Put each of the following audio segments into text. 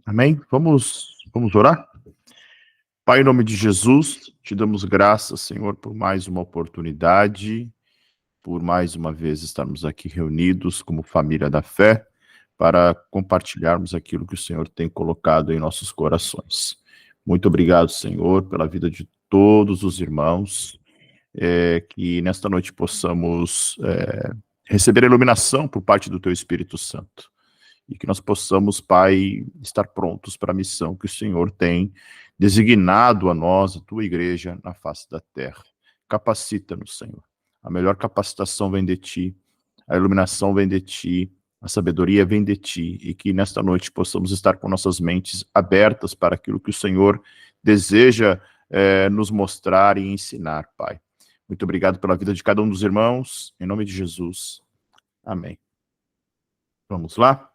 Amém? Vamos orar? Pai, em nome de Jesus, te damos graças, Senhor, por mais uma oportunidade, por mais uma vez estarmos aqui reunidos como família da fé, para compartilharmos aquilo que o Senhor tem colocado em nossos corações. Muito obrigado, Senhor, pela vida de todos os irmãos, que nesta noite possamos receber a iluminação por parte do Teu Espírito Santo. E que nós possamos, Pai, estar prontos para a missão que o Senhor tem designado a nós, a Tua igreja, na face da terra. Capacita-nos, Senhor. A melhor capacitação vem de Ti, a iluminação vem de Ti, a sabedoria vem de Ti, e que nesta noite possamos estar com nossas mentes abertas para aquilo que o Senhor deseja nos mostrar e ensinar, Pai. Muito obrigado pela vida de cada um dos irmãos, em nome de Jesus. Amém. Vamos lá?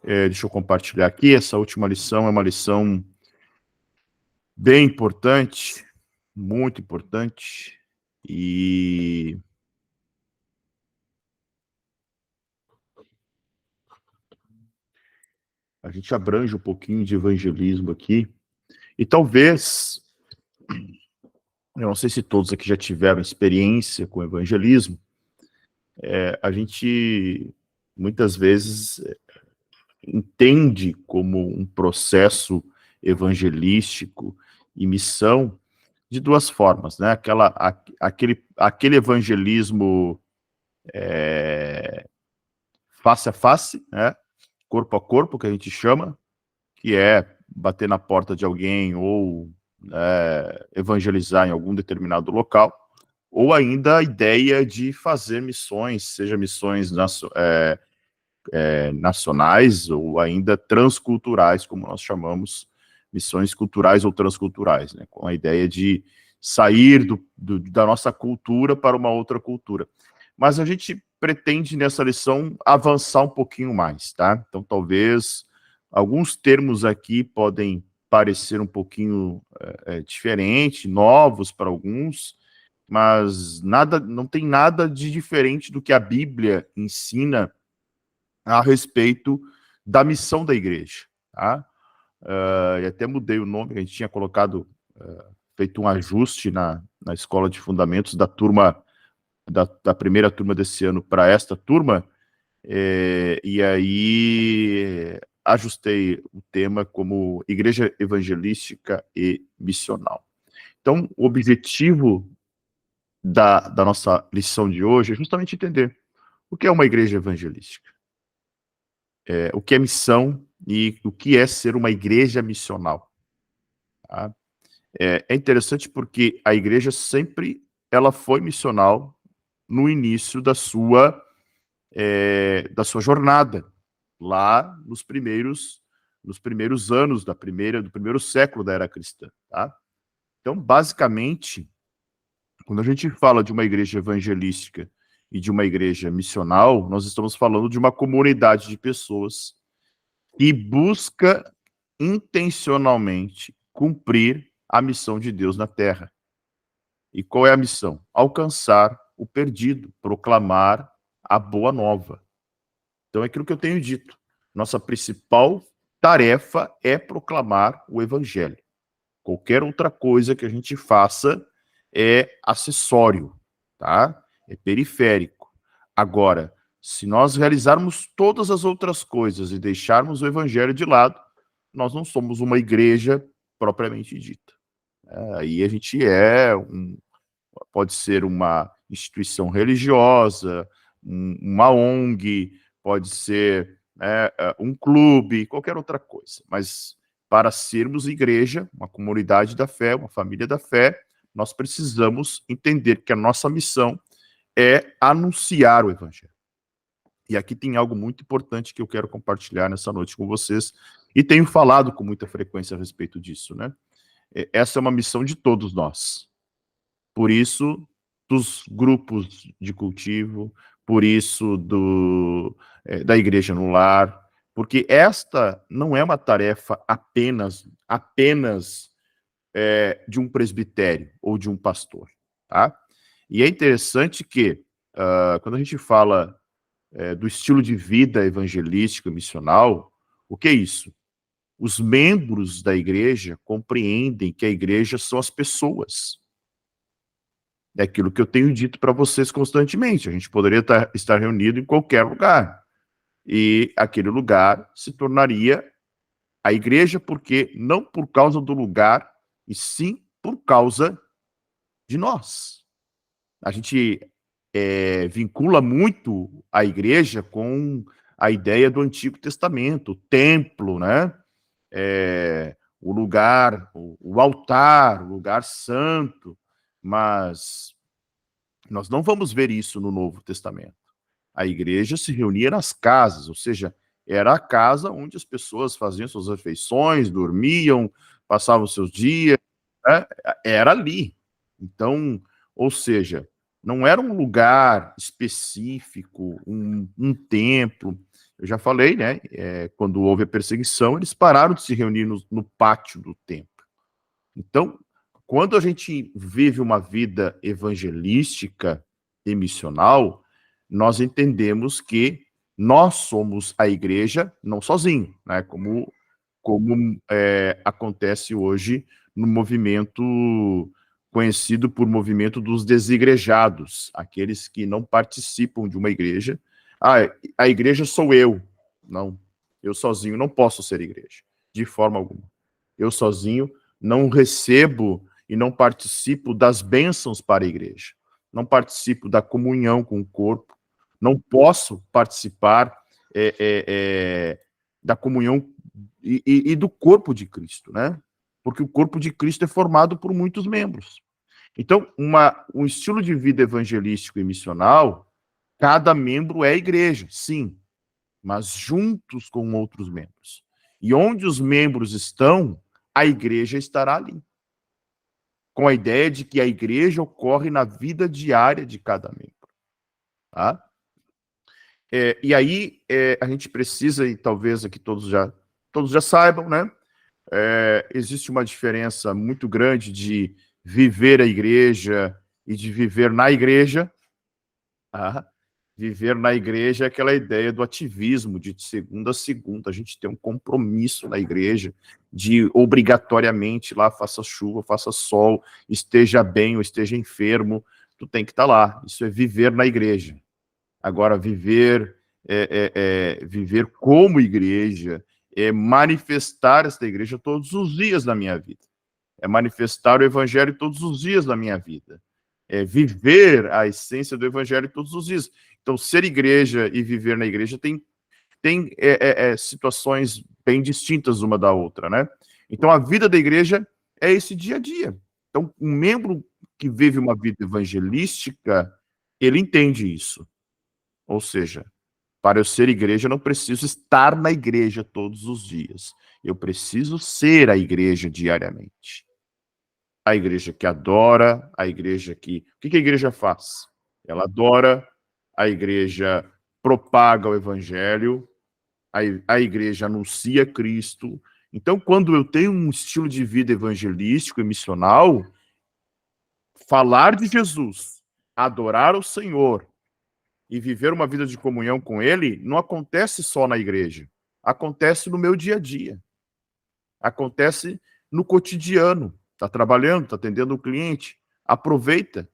Deixa eu compartilhar aqui. Essa última lição é uma lição bem importante, muito importante, e a gente abrange um pouquinho de evangelismo aqui, e talvez, eu não sei se todos aqui já tiveram experiência com evangelismo, a gente muitas vezes entende como um processo evangelístico e missão de duas formas, né? Aquele evangelismo face a face, né? Corpo a corpo, que a gente chama, que é bater na porta de alguém ou evangelizar em algum determinado local, ou ainda a ideia de fazer missões, seja missões nacionais ou ainda transculturais, como nós chamamos, missões culturais ou transculturais, né, com a ideia de sair da nossa cultura para uma outra cultura. Mas a gente pretende, nessa lição, avançar um pouquinho mais, tá? Então, talvez, alguns termos aqui podem parecer um pouquinho diferente, novos para alguns, mas não tem nada de diferente do que a Bíblia ensina a respeito da missão da igreja, tá? E até mudei o nome, a gente tinha colocado, feito um ajuste na escola de fundamentos da turma, da primeira turma desse ano para esta turma, e aí ajustei o tema como Igreja Evangelística e Missional. Então, o objetivo da nossa lição de hoje é justamente entender o que é uma igreja evangelística, o que é missão e o que é ser uma igreja missional. Tá? É interessante porque a igreja sempre ela foi missional no início da sua jornada, lá nos primeiros anos do primeiro século da era cristã. Tá? Então, basicamente, quando a gente fala de uma igreja evangelística e de uma igreja missional, nós estamos falando de uma comunidade de pessoas que busca intencionalmente cumprir a missão de Deus na Terra. E qual é a missão? Alcançar o perdido, proclamar a boa nova. Então é aquilo que eu tenho dito. Nossa principal tarefa é proclamar o evangelho. Qualquer outra coisa que a gente faça é acessório, tá? É periférico. Agora, se nós realizarmos todas as outras coisas e deixarmos o evangelho de lado, nós não somos uma igreja propriamente dita. Aí a gente pode ser uma instituição religiosa, uma ONG, pode ser um clube, qualquer outra coisa. Mas para sermos igreja, uma comunidade da fé, uma família da fé, nós precisamos entender que a nossa missão é anunciar o evangelho. E aqui tem algo muito importante que eu quero compartilhar nessa noite com vocês, e tenho falado com muita frequência a respeito disso, né? Essa é uma missão de todos nós. Por isso, dos grupos de cultivo, por isso da igreja no lar, porque esta não é uma tarefa apenas de um presbitério ou de um pastor, tá? E é interessante que, quando a gente fala do estilo de vida evangelístico, missional, o que é isso? Os membros da igreja compreendem que a igreja são as pessoas. É aquilo que eu tenho dito para vocês constantemente. A gente poderia estar reunido em qualquer lugar. E aquele lugar se tornaria a igreja, porque não por causa do lugar, e sim por causa de nós. A gente vincula muito a igreja com a ideia do Antigo Testamento, o templo, né? O lugar, o altar, o lugar santo, mas nós não vamos ver isso no Novo Testamento. A igreja se reunia nas casas, ou seja, era a casa onde as pessoas faziam suas refeições, dormiam, passavam seus dias, né? Era ali. Então, ou seja, não era um lugar específico, um templo. Eu já falei, né? Quando houve a perseguição, eles pararam de se reunir no pátio do templo. Então, quando a gente vive uma vida evangelística e missional, nós entendemos que nós somos a igreja, não sozinho, né? Como acontece hoje no movimento conhecido por movimento dos desigrejados, aqueles que não participam de uma igreja. A igreja sou eu. Não, eu sozinho não posso ser igreja, de forma alguma. Eu sozinho não recebo e não participo das bênçãos para a igreja. Não participo da comunhão com o corpo. Não posso participar da comunhão e do corpo de Cristo, né? Porque o corpo de Cristo é formado por muitos membros. Então, um estilo de vida evangelístico e missional, cada membro é igreja, sim, mas juntos com outros membros. E onde os membros estão, a igreja estará ali. Com a ideia de que a igreja ocorre na vida diária de cada membro. Tá? E aí, a gente precisa, e talvez aqui todos já saibam, né? Existe uma diferença muito grande de viver a igreja e de viver na igreja. Tá? Viver na igreja é aquela ideia do ativismo, de segunda a segunda. A gente tem um compromisso na igreja de obrigatoriamente lá, faça chuva, faça sol, esteja bem ou esteja enfermo, tu tem que estar lá. Isso é viver na igreja. Agora, viver como igreja é manifestar esta igreja todos os dias na minha vida. É manifestar o evangelho todos os dias na minha vida. É viver a essência do evangelho todos os dias. Então, ser igreja e viver na igreja tem situações bem distintas uma da outra, né? Então, a vida da igreja é esse dia a dia. Então, um membro que vive uma vida evangelística, ele entende isso. Ou seja, para eu ser igreja, eu não preciso estar na igreja todos os dias. Eu preciso ser a igreja diariamente. A igreja que adora, a igreja que... O que a igreja faz? Ela adora, a igreja propaga o evangelho, a igreja anuncia Cristo. Então, quando eu tenho um estilo de vida evangelístico e missional, falar de Jesus, adorar o Senhor e viver uma vida de comunhão com Ele, não acontece só na igreja. Acontece no meu dia a dia. Acontece no cotidiano. Está trabalhando, está atendendo o cliente. Aproveita,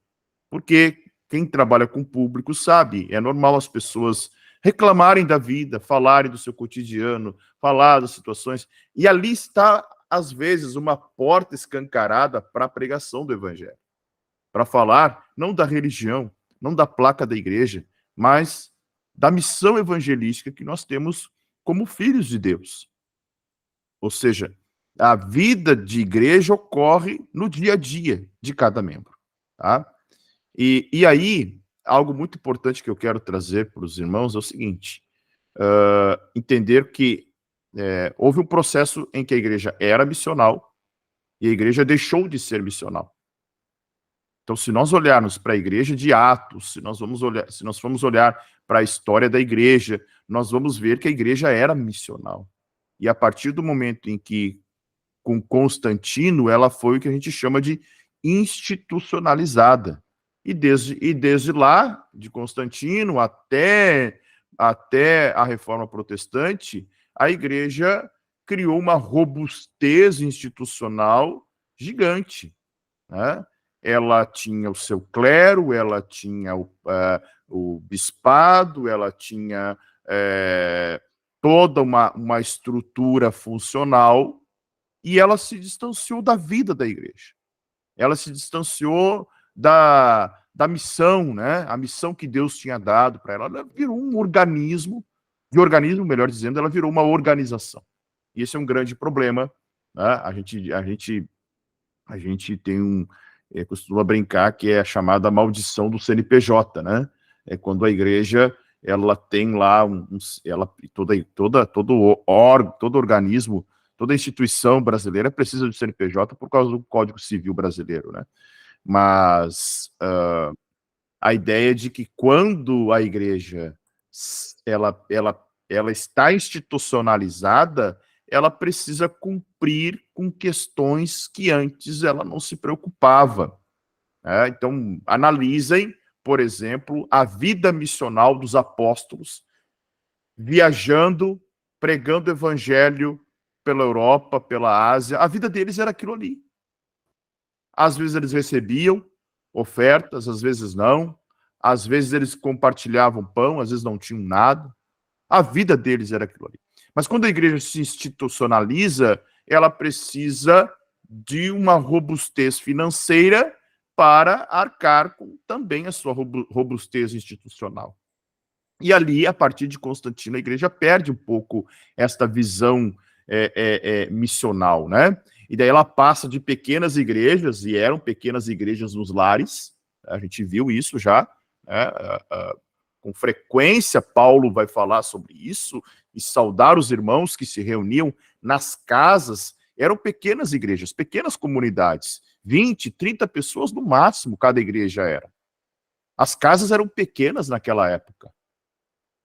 porque quem trabalha com público sabe, é normal as pessoas reclamarem da vida, falarem do seu cotidiano, falar das situações. E ali está, às vezes, uma porta escancarada para a pregação do evangelho. Para falar não da religião, não da placa da igreja, mas da missão evangelística que nós temos como filhos de Deus. Ou seja, a vida de igreja ocorre no dia a dia de cada membro. Tá? E aí, algo muito importante que eu quero trazer para os irmãos é o seguinte, entender que houve um processo em que a igreja era missional e a igreja deixou de ser missional. Então, se nós olharmos para a igreja de Atos, se nós formos olhar para a história da igreja, nós vamos ver que a igreja era missional. E a partir do momento em que, com Constantino, ela foi o que a gente chama de institucionalizada. E desde lá, de Constantino até a Reforma Protestante, a igreja criou uma robustez institucional gigante, né? Ela tinha o seu clero, ela tinha o bispado, ela tinha toda uma estrutura funcional, e ela se distanciou da vida da igreja. Ela se distanciou da missão, né? A missão que Deus tinha dado para ela. Ela virou um organismo, melhor dizendo, ela virou uma organização. E esse é um grande problema, né? A gente tem costuma brincar que é a chamada maldição do CNPJ, né? É quando a igreja ela tem lá todo organismo, toda instituição brasileira precisa do CNPJ por causa do Código Civil brasileiro, né? Mas a ideia de que quando a igreja ela está institucionalizada, ela precisa cumprir com questões que antes ela não se preocupava. Né? Então, analisem, por exemplo, a vida missional dos apóstolos, viajando, pregando o evangelho pela Europa, pela Ásia. A vida deles era aquilo ali. Às vezes eles recebiam ofertas, às vezes não. Às vezes eles compartilhavam pão, às vezes não tinham nada. A vida deles era aquilo ali. Mas quando a igreja se institucionaliza, ela precisa de uma robustez financeira para arcar com também a sua robustez institucional. E ali, a partir de Constantino, a igreja perde um pouco esta visão missional, né? E daí ela passa de pequenas igrejas, e eram pequenas igrejas nos lares, a gente viu isso já, né? Com frequência, Paulo vai falar sobre isso, e saudar os irmãos que se reuniam nas casas. Eram pequenas igrejas, pequenas comunidades, 20, 30 pessoas no máximo cada igreja era. As casas eram pequenas naquela época.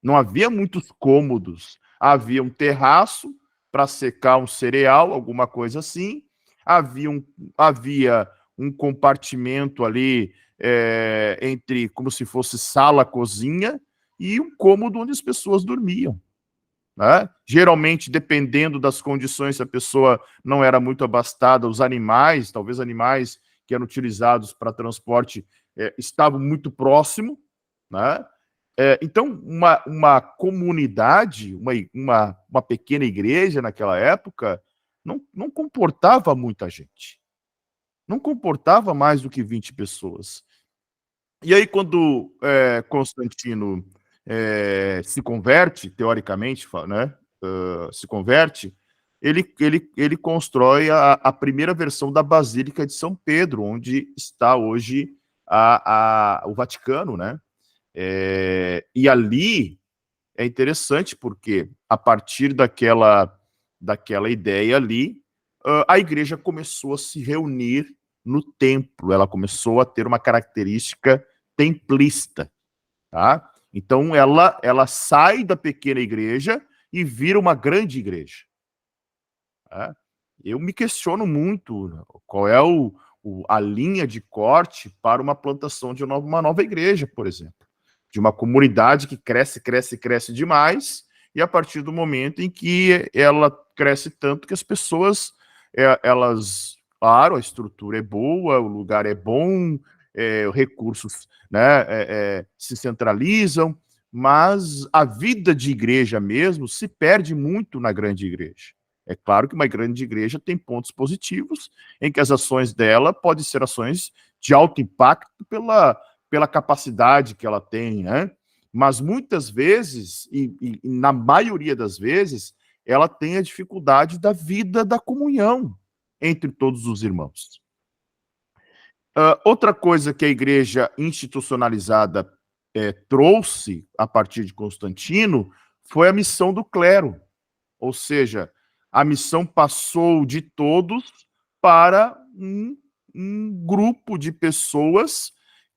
Não havia muitos cômodos. Havia um terraço para secar um cereal, alguma coisa assim. Havia um compartimento ali entre, como se fosse sala, cozinha, e um cômodo onde as pessoas dormiam. Né? Geralmente, dependendo das condições, se a pessoa não era muito abastada, os animais, talvez animais que eram utilizados para transporte, estavam muito próximo, né? Então, uma comunidade, uma pequena igreja naquela época, não comportava muita gente. Não comportava mais do que 20 pessoas. E aí, quando Constantino se converte, teoricamente, né, se converte, ele constrói a primeira versão da Basílica de São Pedro, onde está hoje o Vaticano, né? E ali é interessante porque, a partir daquela ideia ali, a igreja começou a se reunir no templo, ela começou a ter uma característica templista, tá? Então, ela sai da pequena igreja e vira uma grande igreja. Tá? Eu me questiono muito qual é a linha de corte para uma plantação de uma nova igreja, por exemplo. De uma comunidade que cresce, cresce, cresce demais, e a partir do momento em que ela cresce tanto que as pessoas, claro, a estrutura é boa, o lugar é bom, recursos, né, se centralizam, mas a vida de igreja mesmo se perde muito na grande igreja. É claro que uma grande igreja tem pontos positivos, em que as ações dela podem ser ações de alto impacto pela capacidade que ela tem, né? Mas muitas vezes, e na maioria das vezes, ela tem a dificuldade da vida da comunhão entre todos os irmãos. Outra coisa que a igreja institucionalizada trouxe a partir de Constantino foi a missão do clero, ou seja, a missão passou de todos para um grupo de pessoas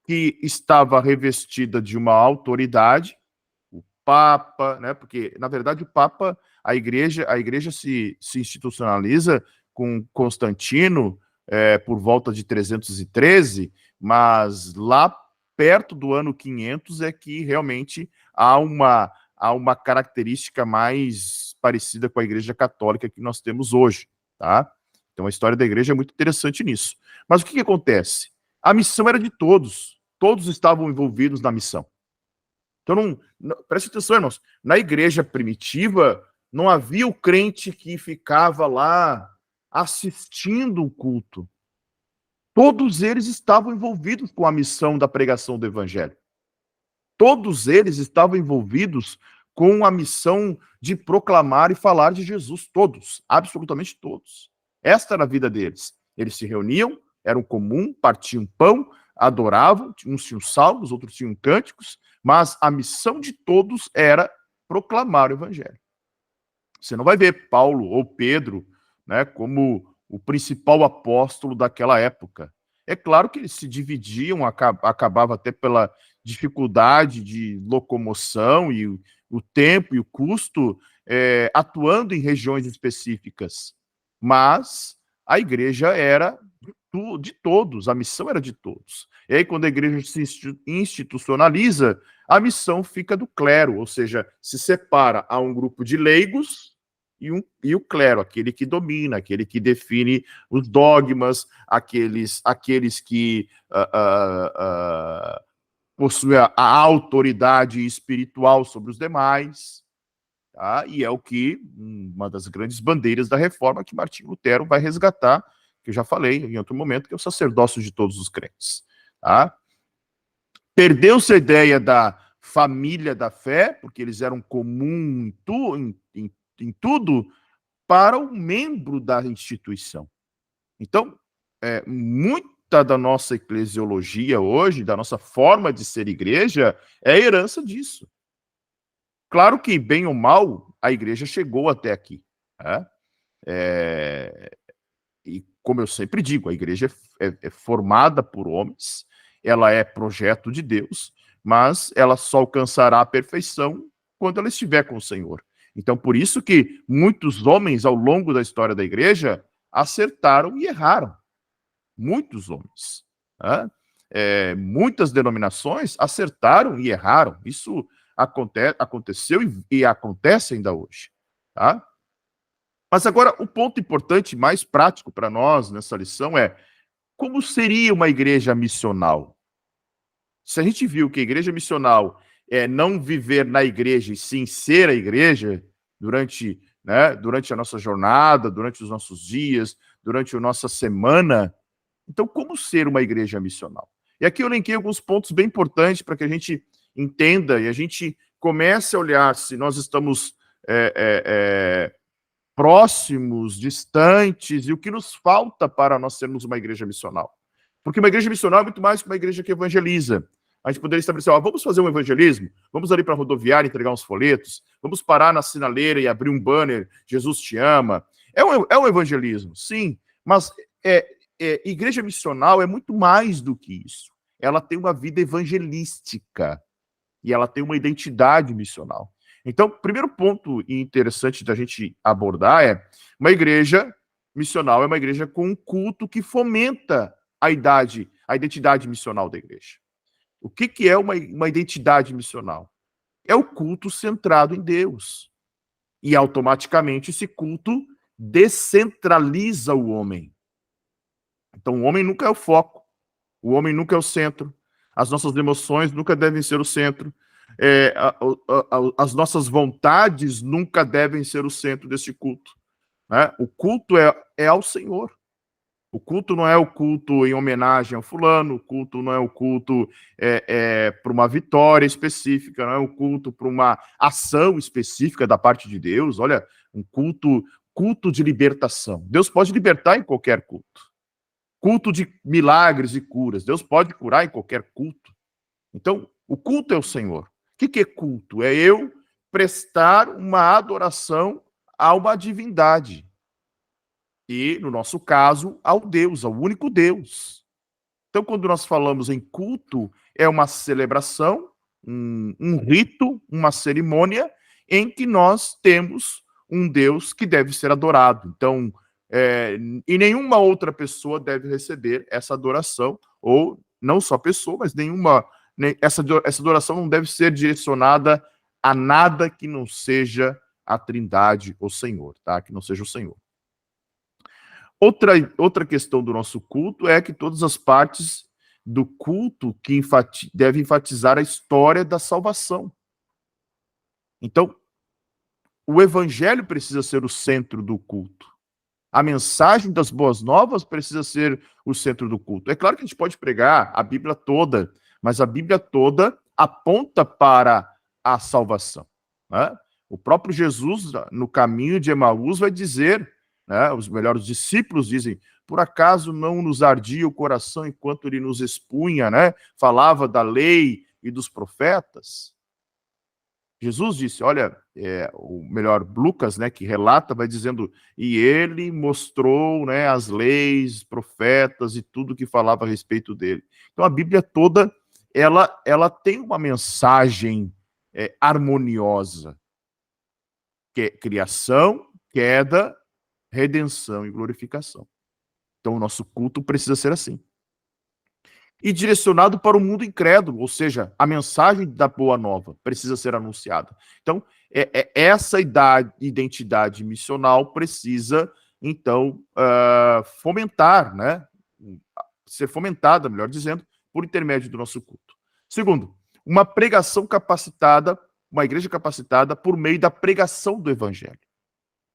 que estava revestida de uma autoridade, o Papa, né? Porque, na verdade, o Papa, a igreja se institucionaliza com Constantino por volta de 313, mas lá perto do ano 500 é que realmente há uma característica mais parecida com a Igreja Católica que nós temos hoje, tá? Então a história da igreja é muito interessante nisso. Mas o que acontece? A missão era de todos. Todos estavam envolvidos na missão. Então, preste atenção, irmãos. Na igreja primitiva, não havia o crente que ficava lá assistindo o culto. Todos eles estavam envolvidos com a missão da pregação do evangelho. Todos eles estavam envolvidos com a missão de proclamar e falar de Jesus. Todos, absolutamente todos. Esta era a vida deles. Eles se reuniam, eram comum, partiam pão, adoravam, uns tinham salmos, outros tinham cânticos, mas a missão de todos era proclamar o evangelho. Você não vai ver Paulo ou Pedro, né, como o principal apóstolo daquela época. É claro que eles se dividiam, acabava até pela dificuldade de locomoção e o tempo e o custo, atuando em regiões específicas. Mas a igreja era de todos, a missão era de todos. E aí, quando a igreja se institucionaliza, a missão fica do clero, ou seja, se separa a um grupo de leigos e o clero, aquele que domina, aquele que define os dogmas, aqueles que possuem a autoridade espiritual sobre os demais. Tá? E é o que, uma das grandes bandeiras da reforma que Martinho Lutero vai resgatar, que eu já falei em outro momento, que é o sacerdócio de todos os crentes. Tá? Perdeu-se a ideia da família da fé, porque eles eram comum em tudo, para o membro da instituição. Então, muita da nossa eclesiologia hoje, da nossa forma de ser igreja, é herança disso. Claro que, bem ou mal, a igreja chegou até aqui. Né? E, como eu sempre digo, a igreja é formada por homens, ela é projeto de Deus, mas ela só alcançará a perfeição quando ela estiver com o Senhor. Então, por isso que muitos homens, ao longo da história da igreja, acertaram e erraram. Muitos homens. Né? Muitas denominações acertaram e erraram. Isso aconteceu e acontece ainda hoje. Tá? Mas agora, o ponto importante, mais prático para nós nessa lição é: como seria uma igreja missional? Se a gente viu que a igreja missional é não viver na igreja e sim ser a igreja durante a nossa jornada, durante os nossos dias, durante a nossa semana, então como ser uma igreja missional? E aqui eu elenquei alguns pontos bem importantes para que a gente entenda e a gente comece a olhar se nós estamos próximos, distantes, e o que nos falta para nós sermos uma igreja missional. Porque uma igreja missional é muito mais que uma igreja que evangeliza. A gente poderia estabelecer, vamos fazer um evangelismo, vamos ali para a rodoviária entregar uns folhetos, vamos parar na sinaleira e abrir um banner, Jesus te ama. É um evangelismo, sim, mas igreja missional é muito mais do que isso. Ela tem uma vida evangelística e ela tem uma identidade missional. Então, o primeiro ponto interessante da gente abordar é: uma igreja missional é uma igreja com um culto que fomenta a identidade missional da igreja. O que é uma identidade missional? É o culto centrado em Deus. E automaticamente esse culto descentraliza o homem. Então o homem nunca é o foco, o homem nunca é o centro, as nossas emoções nunca devem ser o centro, as nossas vontades nunca devem ser o centro desse culto. Né? O culto é ao Senhor. O culto não é o culto em homenagem ao fulano, o culto não é o culto para uma vitória específica, não é o culto para uma ação específica da parte de Deus. Olha, um culto de libertação. Deus pode libertar em qualquer culto. Culto de milagres e curas. Deus pode curar em qualquer culto. Então, o culto é o Senhor. O que é culto? É eu prestar uma adoração a uma divindade. E, no nosso caso, ao Deus, ao único Deus. Então, quando nós falamos em culto, é uma celebração, um rito, uma cerimônia, em que nós temos um Deus que deve ser adorado. Então, e nenhuma outra pessoa deve receber essa adoração, ou não só pessoa, mas essa adoração não deve ser direcionada a nada que não seja a Trindade, o Senhor, tá? Que não seja o Senhor. Outra questão do nosso culto é que todas as partes do culto que devem enfatizar a história da salvação. Então, o evangelho precisa ser o centro do culto. A mensagem das boas novas precisa ser o centro do culto. É claro que a gente pode pregar a Bíblia toda, mas a Bíblia toda aponta para a salvação, né? O próprio Jesus, no caminho de Emaús, vai dizer, né, os melhores discípulos dizem, por acaso não nos ardia o coração enquanto ele nos expunha, né? Falava da lei e dos profetas. Jesus disse, olha, o melhor, Lucas, né, que relata, vai dizendo, e ele mostrou, né, as leis, profetas e tudo que falava a respeito dele. Então a Bíblia toda, ela tem uma mensagem harmoniosa, que é criação, queda, redenção e glorificação. Então o nosso culto precisa ser assim. E direcionado para o mundo incrédulo, ou seja, a mensagem da boa nova precisa ser anunciada. Então, essa identidade missional precisa, então, fomentar, né? Ser fomentada, melhor dizendo, por intermédio do nosso culto. Segundo, uma pregação capacitada, uma igreja capacitada por meio da pregação do evangelho.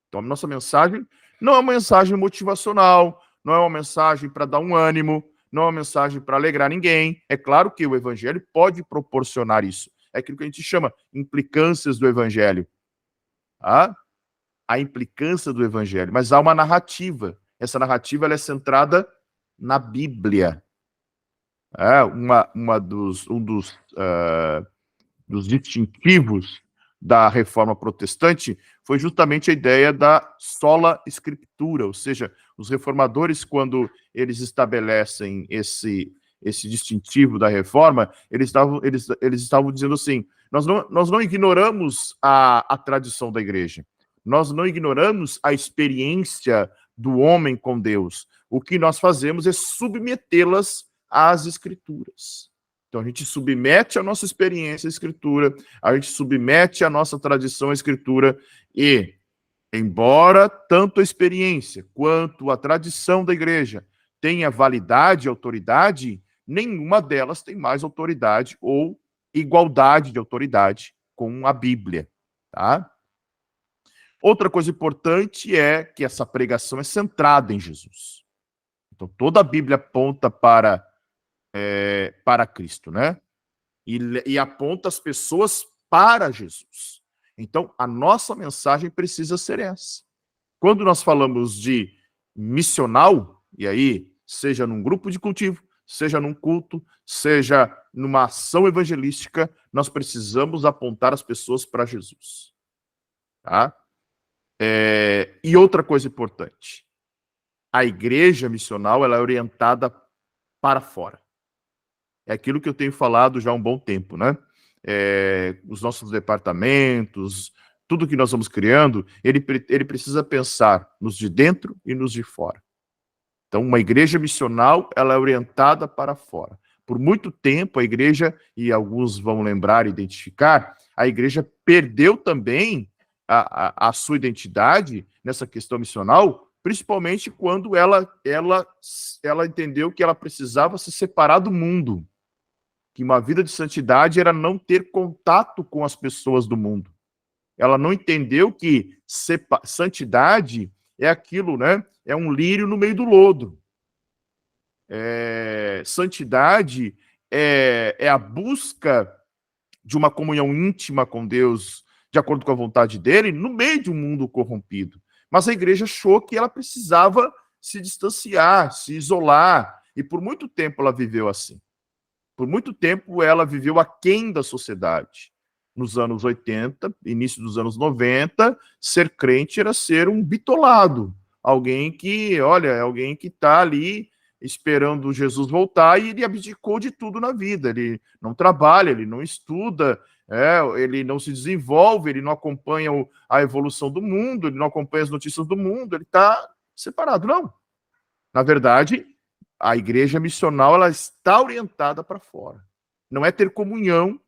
Então, a nossa mensagem não é uma mensagem motivacional, não é uma mensagem para dar um ânimo, não é uma mensagem para alegrar ninguém. É claro que o evangelho pode proporcionar isso. É aquilo que a gente chama implicâncias do evangelho. Tá? A implicância do evangelho. Mas há uma narrativa. Essa narrativa ela é centrada na Bíblia. Dos distintivos da reforma protestante foi justamente a ideia da sola escritura, ou seja, os reformadores, quando eles estabelecem esse distintivo da reforma, eles estavam dizendo assim, nós não ignoramos a tradição da igreja, nós não ignoramos a experiência do homem com Deus, o que nós fazemos é submetê-las às escrituras. Então, a gente submete a nossa experiência à Escritura, a gente submete a nossa tradição à Escritura e, embora tanto a experiência quanto a tradição da igreja tenha validade e autoridade, nenhuma delas tem mais autoridade ou igualdade de autoridade com a Bíblia, tá? Outra coisa importante é que essa pregação é centrada em Jesus. Então, toda a Bíblia aponta para Cristo, né? E aponta as pessoas para Jesus. Então, a nossa mensagem precisa ser essa. Quando nós falamos de missional, e aí, seja num grupo de cultivo, seja num culto, seja numa ação evangelística, nós precisamos apontar as pessoas para Jesus. Tá? E outra coisa importante, a igreja missional ela é orientada para fora. É aquilo que eu tenho falado já há um bom tempo, né? Os nossos departamentos, tudo que nós vamos criando, ele precisa pensar nos de dentro e nos de fora. Então, uma igreja missional, ela é orientada para fora. Por muito tempo, a igreja, e alguns vão lembrar e identificar, a igreja perdeu também a sua identidade nessa questão missional, principalmente quando ela entendeu que ela precisava se separar do mundo. Que uma vida de santidade era não ter contato com as pessoas do mundo. Ela não entendeu que santidade é aquilo, né? É um lírio no meio do lodo. Santidade é a busca de uma comunhão íntima com Deus, de acordo com a vontade dele, no meio de um mundo corrompido. Mas a igreja achou que ela precisava se distanciar, se isolar, e por muito tempo ela viveu assim. Por muito tempo, ela viveu aquém da sociedade. Nos anos 80, início dos anos 90, ser crente era ser um bitolado. Alguém que está ali esperando Jesus voltar e ele abdicou de tudo na vida. Ele não trabalha, ele não estuda, ele não se desenvolve, ele não acompanha a evolução do mundo, ele não acompanha as notícias do mundo, ele está separado. Não. Na verdade, a igreja missional ela está orientada para fora. Não é ter comunhão,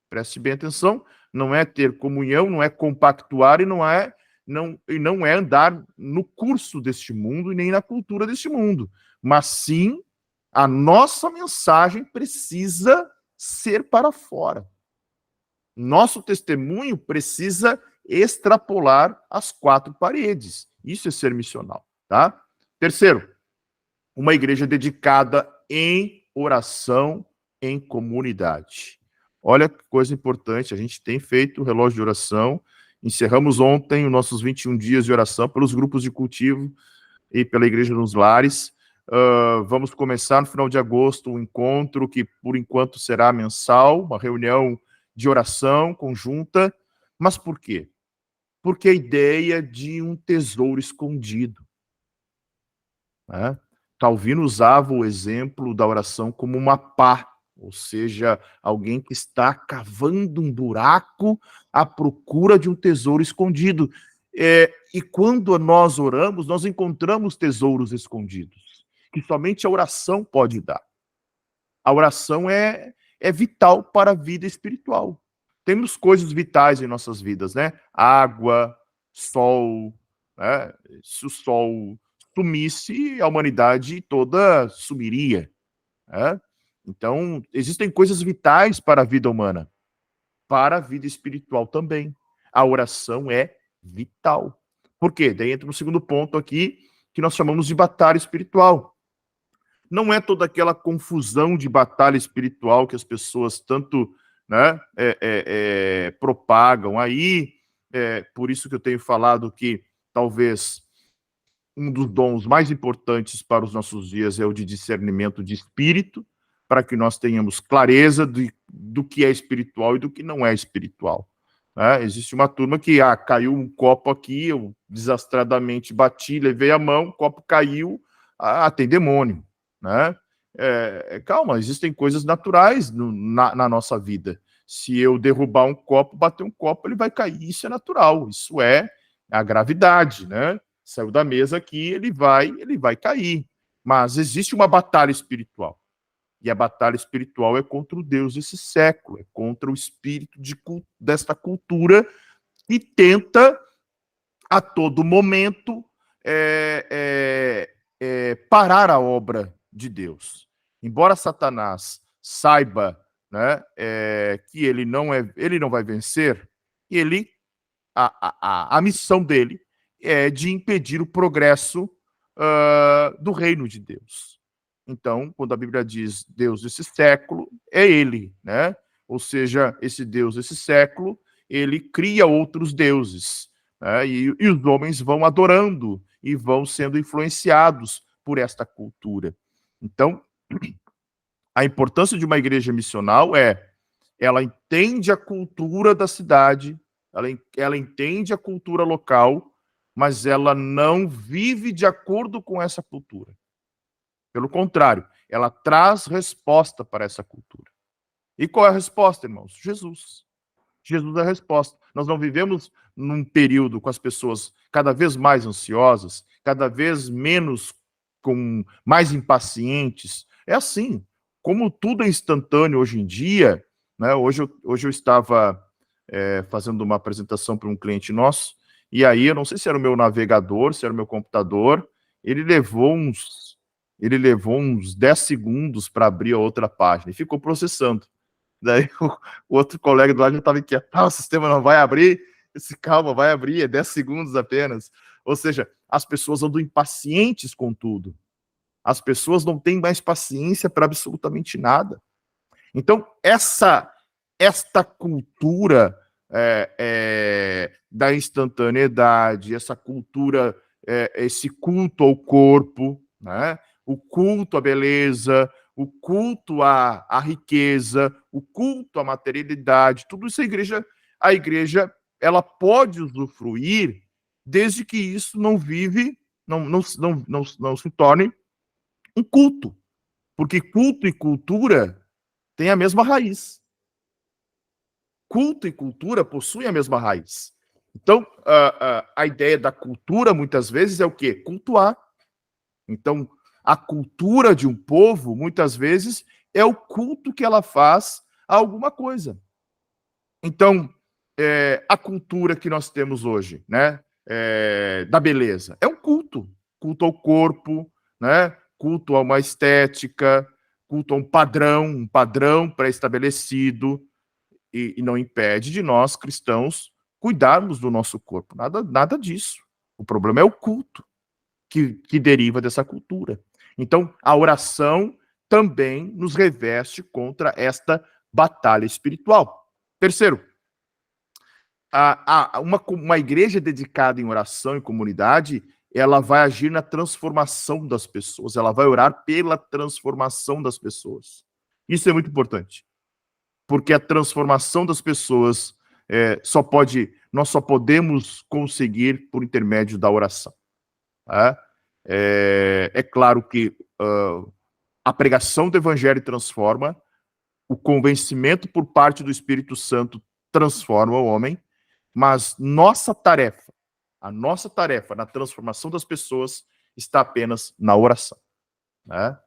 preste bem atenção, não é ter comunhão, não é compactuar e não é andar no curso deste mundo e nem na cultura deste mundo. Mas sim, a nossa mensagem precisa ser para fora. Nosso testemunho precisa extrapolar as quatro paredes. Isso é ser missional, tá? Terceiro, uma igreja dedicada em oração em comunidade. Olha que coisa importante, a gente tem feito o relógio de oração, encerramos ontem os nossos 21 dias de oração pelos grupos de cultivo e pela Igreja nos Lares. Vamos começar no final de agosto um encontro que, por enquanto, será mensal, uma reunião de oração conjunta. Mas por quê? Porque a ideia de um tesouro escondido, né? Calvino usava o exemplo da oração como uma pá, ou seja, alguém que está cavando um buraco à procura de um tesouro escondido. E quando nós oramos, nós encontramos tesouros escondidos, que somente a oração pode dar. A oração é vital para a vida espiritual. Temos coisas vitais em nossas vidas, né? Água, sol, né? Se o sol sumisse, a humanidade toda sumiria, né? Então, existem coisas vitais para a vida humana, para a vida espiritual também. A oração é vital. Por quê? Daí entra no segundo ponto aqui, que nós chamamos de batalha espiritual. Não é toda aquela confusão de batalha espiritual que as pessoas tanto, né, propagam aí. Por isso que eu tenho falado que talvez um dos dons mais importantes para os nossos dias é o de discernimento de espírito, para que nós tenhamos clareza do que é espiritual e do que não é espiritual. Né? Existe uma turma que caiu um copo aqui, eu desastradamente bati, levei a mão, o copo caiu, tem demônio. Né? Calma, existem coisas naturais na nossa vida. Se eu derrubar um copo, bater um copo, ele vai cair, isso é natural, isso é a gravidade, né? Saiu da mesa aqui, ele vai cair. Mas existe uma batalha espiritual. E a batalha espiritual é contra o Deus desse século, é contra o espírito desta cultura que tenta, a todo momento, parar a obra de Deus. Embora Satanás saiba, né, que ele não vai vencer, a missão dele é de impedir o progresso do reino de Deus. Então, quando a Bíblia diz Deus desse século, é ele, né? Ou seja, esse Deus desse século, ele cria outros deuses, né? E os homens vão adorando e vão sendo influenciados por esta cultura. Então, a importância de uma igreja missional ela entende a cultura da cidade, ela entende a cultura local, mas ela não vive de acordo com essa cultura. Pelo contrário, ela traz resposta para essa cultura. E qual é a resposta, irmãos? Jesus. Jesus é a resposta. Nós não vivemos num período com as pessoas cada vez mais ansiosas, cada vez mais impacientes. É assim. Como tudo é instantâneo hoje em dia, né? Hoje eu estava fazendo uma apresentação para um cliente nosso, e aí eu não sei se era o meu navegador, se era o meu computador, ele levou uns 10 segundos para abrir a outra página e ficou processando. Daí o outro colega do lado já estava inquieto. O sistema não vai abrir. Calma, vai abrir, é 10 segundos apenas. Ou seja, as pessoas andam impacientes com tudo. As pessoas não têm mais paciência para absolutamente nada. Então, esta cultura da instantaneidade, essa cultura, esse culto ao corpo, né? O culto à beleza, o culto à riqueza, o culto à materialidade, tudo isso a igreja ela pode usufruir desde que isso não se torne um culto. Porque culto e cultura têm a mesma raiz. Culto e cultura possuem a mesma raiz. Então, a ideia da cultura, muitas vezes, é o quê? Cultuar. Então, a cultura de um povo, muitas vezes, é o culto que ela faz a alguma coisa. Então, a cultura que nós temos hoje, né? Da beleza. É um culto. Culto ao corpo, né? Culto a uma estética, culto a um padrão pré-estabelecido, e não impede de nós, cristãos, cuidarmos do nosso corpo. Nada disso. O problema é o culto que deriva dessa cultura. Então, a oração também nos reveste contra esta batalha espiritual. Terceiro, uma igreja dedicada em oração e comunidade, ela vai agir na transformação das pessoas, ela vai orar pela transformação das pessoas. Isso é muito importante, porque a transformação das pessoas nós só podemos conseguir por intermédio da oração. Tá? É claro que a pregação do evangelho transforma, o convencimento por parte do Espírito Santo transforma o homem, mas a nossa tarefa na transformação das pessoas está apenas na oração. Né?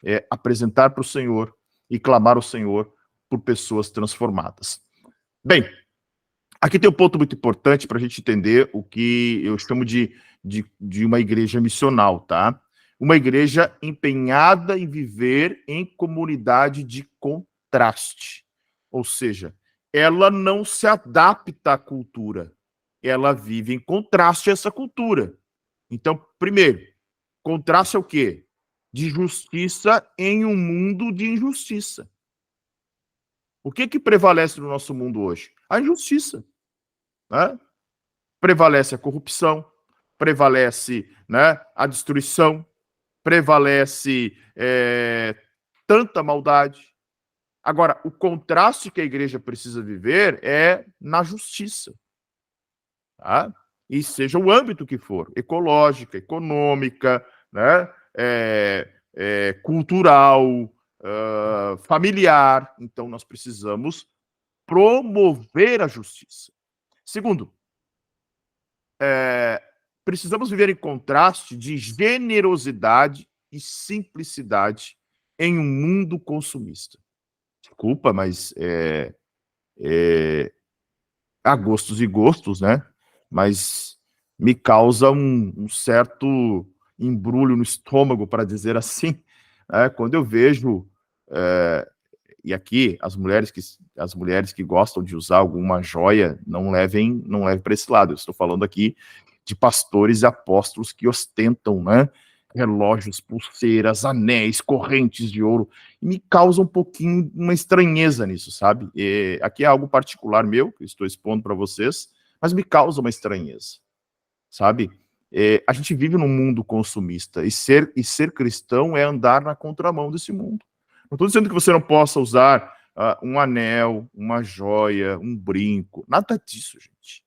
É apresentar para o Senhor e clamar ao Senhor por pessoas transformadas. Bem, aqui tem um ponto muito importante para a gente entender o que eu chamo de uma igreja missional, tá? Uma igreja empenhada em viver em comunidade de contraste. Ou seja, ela não se adapta à cultura, ela vive em contraste a essa cultura. Então, primeiro, contraste é o quê? De justiça em um mundo de injustiça. O que prevalece no nosso mundo hoje? A injustiça. Né? Prevalece a corrupção, prevalece, né, a destruição, prevalece tanta maldade. Agora, o contraste que a igreja precisa viver é na justiça. Tá? E seja o âmbito que for, ecológica, econômica, né, cultural, familiar. Então, nós precisamos promover a justiça. Segundo, precisamos viver em contraste de generosidade e simplicidade em um mundo consumista. Desculpa, mas há gostos e gostos, né? Mas me causa um certo embrulho no estômago, para dizer assim, quando eu vejo e aqui as mulheres que gostam de usar alguma joia não levem para esse lado. Eu estou falando aqui de pastores e apóstolos que ostentam, né, relógios, pulseiras, anéis, correntes de ouro, e me causa um pouquinho uma estranheza nisso, sabe? Aqui é algo particular meu, que eu estou expondo para vocês, mas me causa uma estranheza, sabe? A gente vive num mundo consumista, e ser cristão é andar na contramão desse mundo. Não estou dizendo que você não possa usar um anel, uma joia, um brinco, nada disso, gente.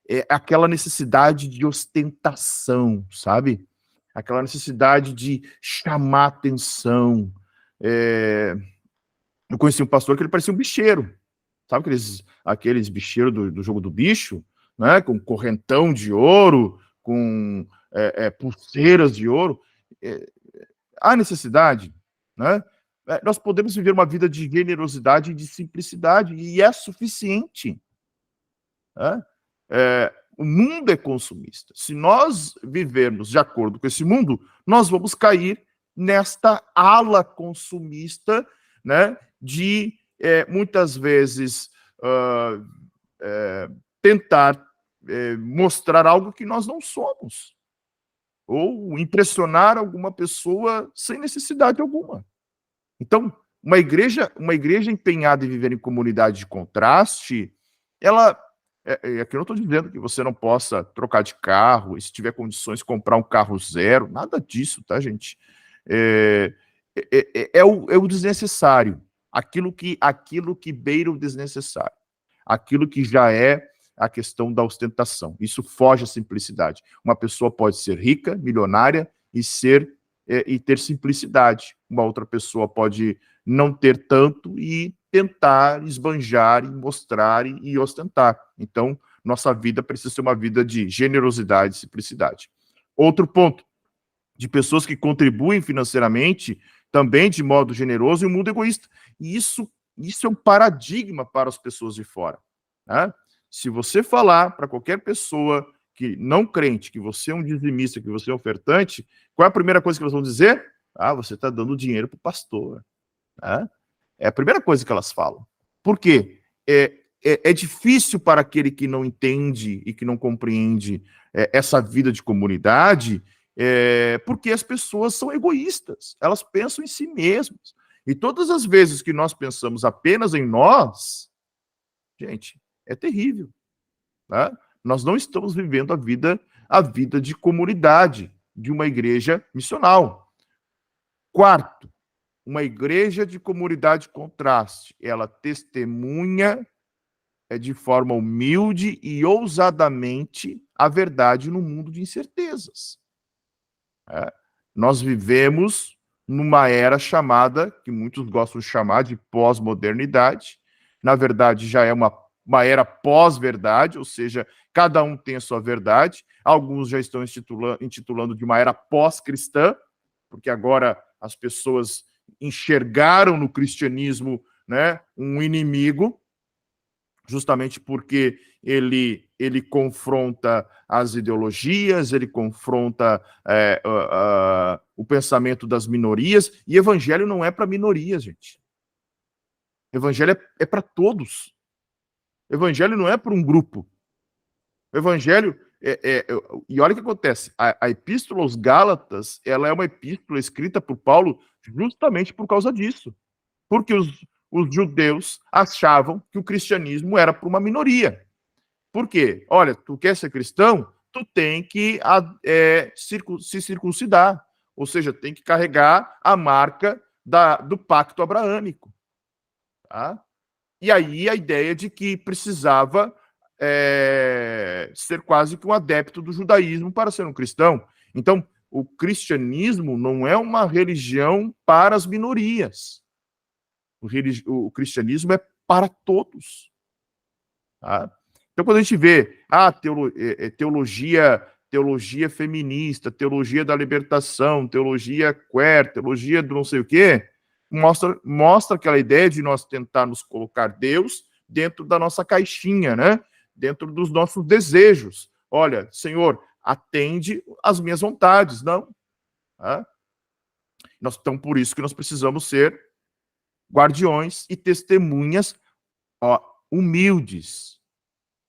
É aquela necessidade de ostentação, sabe? Aquela necessidade de chamar atenção. Eu conheci um pastor que ele parecia um bicheiro, sabe aqueles bicheiros do jogo do bicho, né? Com correntão de ouro, com pulseiras de ouro. Há necessidade, né? Nós podemos viver uma vida de generosidade e de simplicidade, e é suficiente. Né? O mundo é consumista. Se nós vivermos de acordo com esse mundo, nós vamos cair nesta ala consumista, né, de muitas vezes tentar mostrar algo que nós não somos, ou impressionar alguma pessoa sem necessidade alguma. Então, uma igreja empenhada em viver em comunidade de contraste, ela... aqui eu não estou dizendo que você não possa trocar de carro, e se tiver condições, comprar um carro zero, nada disso, tá, gente? É o desnecessário, aquilo que beira o desnecessário, aquilo que já é a questão da ostentação. Isso foge à simplicidade. Uma pessoa pode ser rica, milionária, e ter simplicidade. Uma outra pessoa pode não ter tanto e tentar esbanjar e mostrar e ostentar. Então, nossa vida precisa ser uma vida de generosidade e simplicidade. Outro ponto, de pessoas que contribuem financeiramente também de modo generoso e um mundo egoísta. E isso é um paradigma para as pessoas de fora. Né? Se você falar para qualquer pessoa que não crente, que você é um dizimista, que você é ofertante, qual é a primeira coisa que elas vão dizer? Ah, você está dando dinheiro para o pastor. Né? É a primeira coisa que elas falam. Por quê? É difícil para aquele que não entende e que não compreende essa vida de comunidade, porque as pessoas são egoístas, elas pensam em si mesmas. E todas as vezes que nós pensamos apenas em nós, gente, é terrível. Né? Nós não estamos vivendo a vida de comunidade, de uma igreja missional. Quarto, uma igreja de comunidade contraste, ela testemunha de forma humilde e ousadamente a verdade no mundo de incertezas. Nós vivemos numa era chamada, que muitos gostam de chamar de pós-modernidade. Na verdade, já é uma era pós-verdade, ou seja, cada um tem a sua verdade. Alguns já estão intitulando de uma era pós-cristã, porque agora as pessoas enxergaram no cristianismo, né, um inimigo, justamente porque ele confronta as ideologias, ele confronta o pensamento das minorias, e evangelho não é para minorias, gente. Evangelho é para todos. Evangelho não é para um grupo. Evangelho e olha o que acontece, a epístola aos Gálatas, ela é uma epístola escrita por Paulo justamente por causa disso, porque os judeus achavam que o cristianismo era para uma minoria. Por quê? Olha, tu quer ser cristão? Tu tem que se circuncidar, ou seja, tem que carregar a marca do pacto abraâmico. Tá? E aí a ideia de que precisava ser quase que um adepto do judaísmo para ser um cristão. Então, o cristianismo não é uma religião para as minorias. O cristianismo é para todos. Tá? Então, quando a gente vê teologia feminista, teologia da libertação, teologia queer, teologia do não sei o quê, mostra aquela ideia de nós tentarmos colocar Deus dentro da nossa caixinha, né? Dentro dos nossos desejos. Olha, Senhor, atende às minhas vontades, não? Tá? Então, por isso que nós precisamos ser guardiões e testemunhas humildes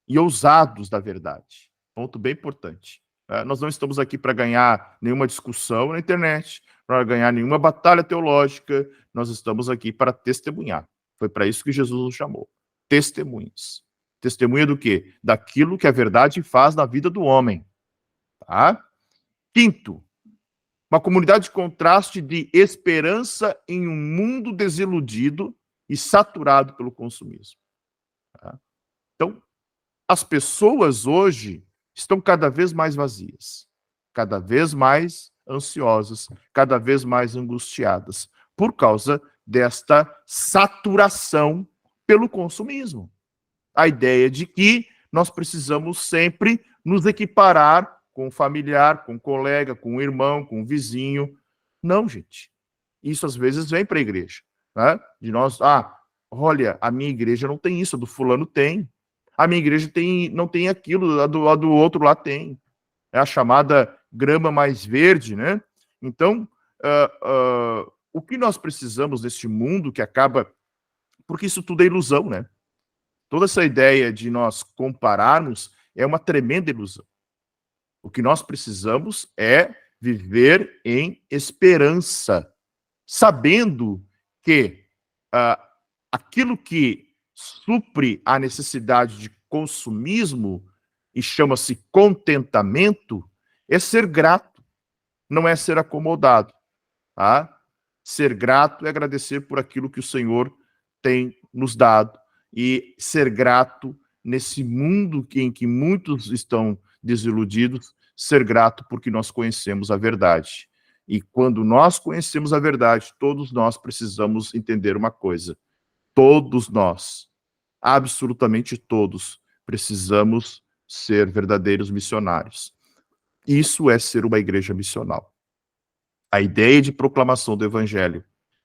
e ousados da verdade. Ponto bem importante. Nós não estamos aqui para ganhar nenhuma discussão na internet, para ganhar nenhuma batalha teológica, nós estamos aqui para testemunhar. Foi para isso que Jesus nos chamou. Testemunhas. Testemunha do quê? Daquilo que a verdade faz na vida do homem. Tá? Quinto, uma comunidade de contraste de esperança em um mundo desiludido e saturado pelo consumismo. Tá? Então, as pessoas hoje estão cada vez mais vazias, cada vez mais ansiosas, cada vez mais angustiadas, por causa desta saturação pelo consumismo. A ideia de que nós precisamos sempre nos equiparar com o familiar, com o colega, com o irmão, com o vizinho. Não, gente. Isso às vezes vem para a igreja. Né? De nós, olha, a minha igreja não tem isso, a do fulano tem. A minha igreja não tem aquilo, a do outro lá tem. É a chamada grama mais verde, né? Então, o que nós precisamos neste mundo que acaba... Porque isso tudo é ilusão, né? Toda essa ideia de nós compararmos é uma tremenda ilusão. O que nós precisamos é viver em esperança, sabendo que aquilo que supre a necessidade de consumismo e chama-se contentamento é ser grato, não é ser acomodado. Tá? Ser grato é agradecer por aquilo que o Senhor tem nos dado e ser grato nesse mundo em que muitos estão desiludidos, ser grato porque nós conhecemos a verdade. E quando nós conhecemos a verdade, todos nós precisamos entender uma coisa. Todos nós, absolutamente todos, precisamos ser verdadeiros missionários. Isso é ser uma igreja missional. A ideia de proclamação do evangelho,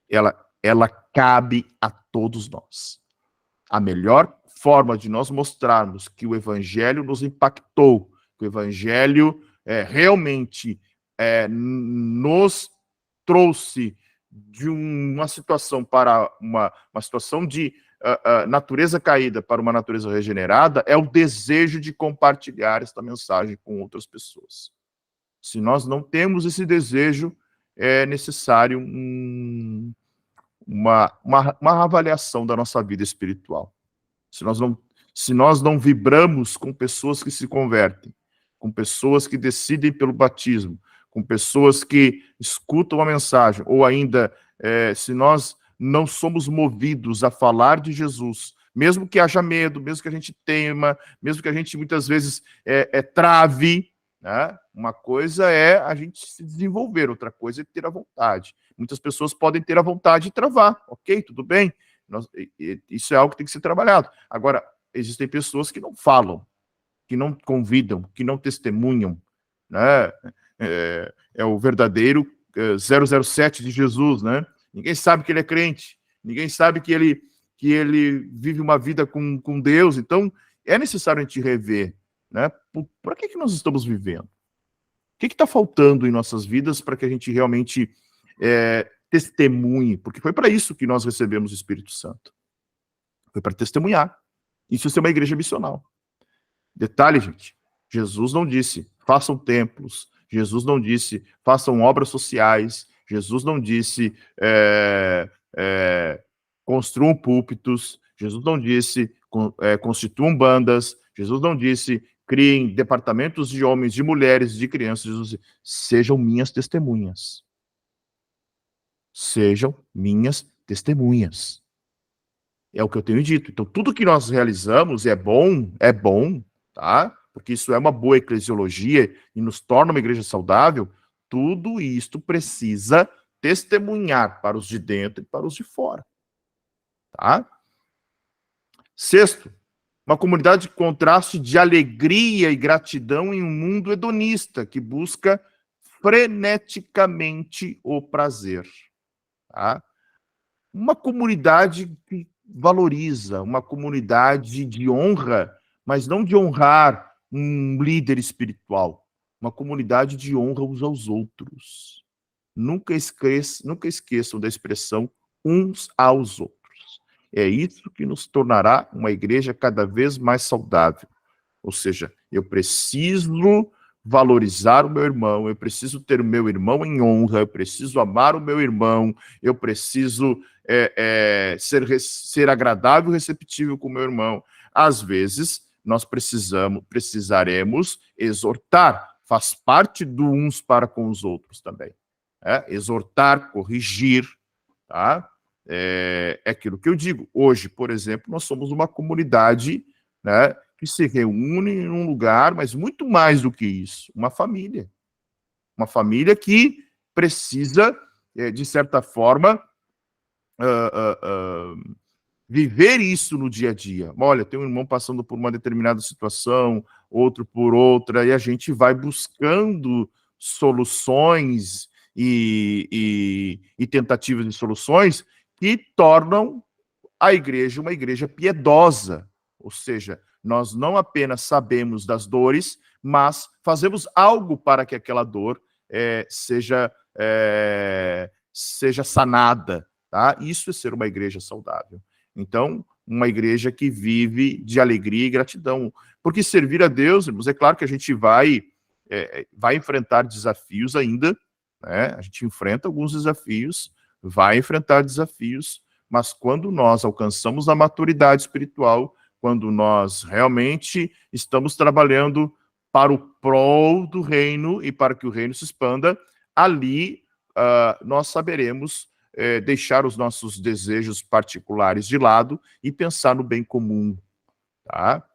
ela cabe a todos nós. A melhor forma de nós mostrarmos que o evangelho nos impactou, que o evangelho realmente nos trouxe de uma situação para uma situação de natureza caída para uma natureza regenerada, é o desejo de compartilhar esta mensagem com outras pessoas. Se nós não temos esse desejo, é necessário uma avaliação da nossa vida espiritual. Se nós não vibramos com pessoas que se convertem, com pessoas que decidem pelo batismo, com pessoas que escutam a mensagem, ou ainda, se nós não somos movidos a falar de Jesus, mesmo que haja medo, mesmo que a gente tema, mesmo que a gente muitas vezes trave, né? Uma coisa é a gente se desenvolver, outra coisa é ter a vontade. Muitas pessoas podem ter a vontade de travar, ok, tudo bem, isso é algo que tem que ser trabalhado. Agora, existem pessoas que não falam, que não convidam, que não testemunham, né? É o verdadeiro 007 de Jesus, né? Ninguém sabe que ele é crente, ninguém sabe que ele vive uma vida com Deus, então é necessário a gente rever, né? Para que nós estamos vivendo? O que está faltando em nossas vidas para que a gente realmente testemunhe? Porque foi para isso que nós recebemos o Espírito Santo. Foi para testemunhar. Isso é uma igreja missional. Detalhe, gente, Jesus não disse, façam templos, Jesus não disse, façam obras sociais, Jesus não disse, construam púlpitos, Jesus não disse, constituam bandas, Jesus não disse, criem departamentos de homens, de mulheres, de crianças, Jesus disse, sejam minhas testemunhas. Sejam minhas testemunhas. É o que eu tenho dito. Então, tudo que nós realizamos é bom, tá? Porque isso é uma boa eclesiologia e nos torna uma igreja saudável. Tudo isto precisa testemunhar para os de dentro e para os de fora, tá? Sexto, uma comunidade de contraste de alegria e gratidão em um mundo hedonista que busca freneticamente o prazer, tá? Uma comunidade que valoriza, uma comunidade de honra, mas não de honrar um líder espiritual, uma comunidade de honra uns aos outros. Nunca esqueçam da expressão uns aos outros. É isso que nos tornará uma igreja cada vez mais saudável. Ou seja, eu preciso valorizar o meu irmão, eu preciso ter o meu irmão em honra, eu preciso amar o meu irmão, eu preciso ser agradável e receptível com o meu irmão. Às vezes, nós precisaremos exortar, faz parte do uns para com os outros também. Exortar, corrigir, tá? É aquilo que eu digo. Hoje, por exemplo, nós somos uma comunidade, né, que se reúne em um lugar, mas muito mais do que isso, uma família. Uma família que precisa, de certa forma, viver isso no dia a dia. Olha, tem um irmão passando por uma determinada situação, outro por outra, e a gente vai buscando soluções e tentativas de soluções que tornam a igreja uma igreja piedosa. Ou seja, nós não apenas sabemos das dores, mas fazemos algo para que aquela dor seja sanada. Tá? Isso é ser uma igreja saudável. Então, uma igreja que vive de alegria e gratidão. Porque servir a Deus, irmãos, é claro que a gente vai enfrentar desafios ainda, né? A gente enfrenta alguns desafios, vai enfrentar desafios, mas quando nós alcançamos a maturidade espiritual, quando nós realmente estamos trabalhando para o prol do reino e para que o reino se expanda, ali nós saberemos deixar os nossos desejos particulares de lado e pensar no bem comum, tá?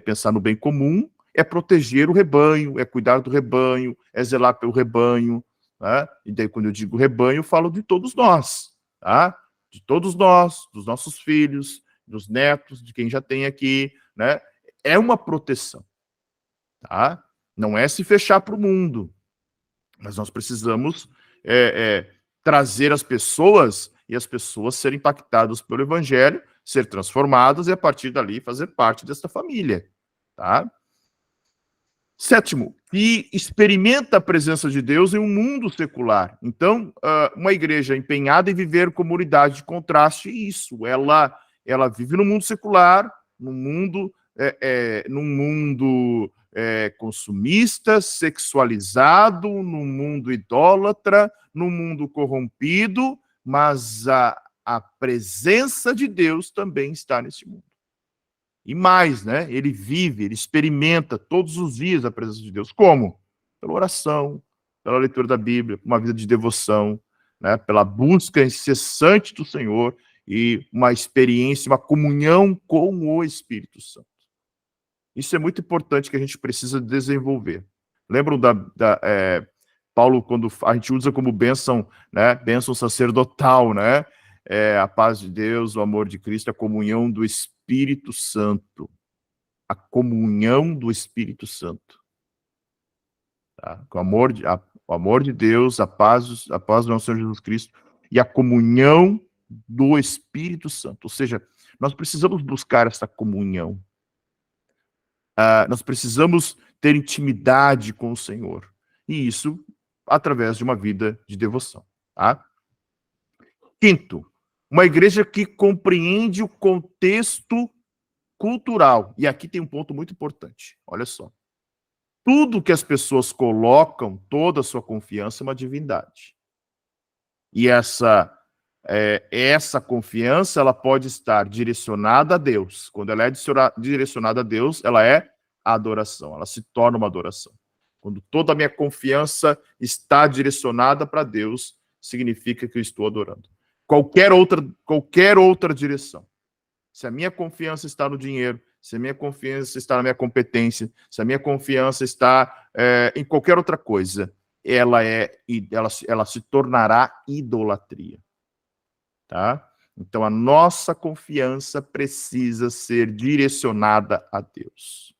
Pensar no bem comum é proteger o rebanho, é cuidar do rebanho, é zelar pelo rebanho, tá? E daí, quando eu digo rebanho, eu falo de todos nós, tá? De todos nós, dos nossos filhos, dos netos, de quem já tem aqui, né? É uma proteção, tá? Não é se fechar para o mundo, mas nós precisamos trazer as pessoas e as pessoas serem impactadas pelo evangelho, ser transformadas e, a partir dali, fazer parte desta família, tá? Sétimo, que experimenta a presença de Deus em um mundo secular. Então, uma igreja empenhada em viver comunidade de contraste, isso, ela vive no mundo secular, num mundo consumista, sexualizado, num mundo idólatra, num mundo corrompido, mas a presença de Deus também está nesse mundo. E mais, né? Ele vive, ele experimenta todos os dias a presença de Deus. Como? Pela oração, pela leitura da Bíblia, uma vida de devoção, né? Pela busca incessante do Senhor e uma experiência, uma comunhão com o Espírito Santo. Isso é muito importante, que a gente precisa desenvolver. Lembram Paulo, quando a gente usa como bênção, né? Bênção sacerdotal, né? A paz de Deus, o amor de Cristo, a comunhão do Espírito Santo. A comunhão do Espírito Santo. Tá? O amor de Deus, a paz do nosso Senhor Jesus Cristo e a comunhão do Espírito Santo. Ou seja, nós precisamos buscar essa comunhão. Nós precisamos ter intimidade com o Senhor. E isso através de uma vida de devoção. Tá? Quinto, uma igreja que compreende o contexto cultural. E aqui tem um ponto muito importante. Olha só. Tudo que as pessoas colocam, toda a sua confiança, é uma divindade. E essa confiança, ela pode estar direcionada a Deus. Quando ela é direcionada a Deus, ela é adoração. Ela se torna uma adoração. Quando toda a minha confiança está direcionada para Deus, significa que eu estou adorando. Qualquer outra direção. Se a minha confiança está no dinheiro, se a minha confiança está na minha competência, se a minha confiança está em qualquer outra coisa, ela se tornará idolatria. Tá? Então, a nossa confiança precisa ser direcionada a Deus.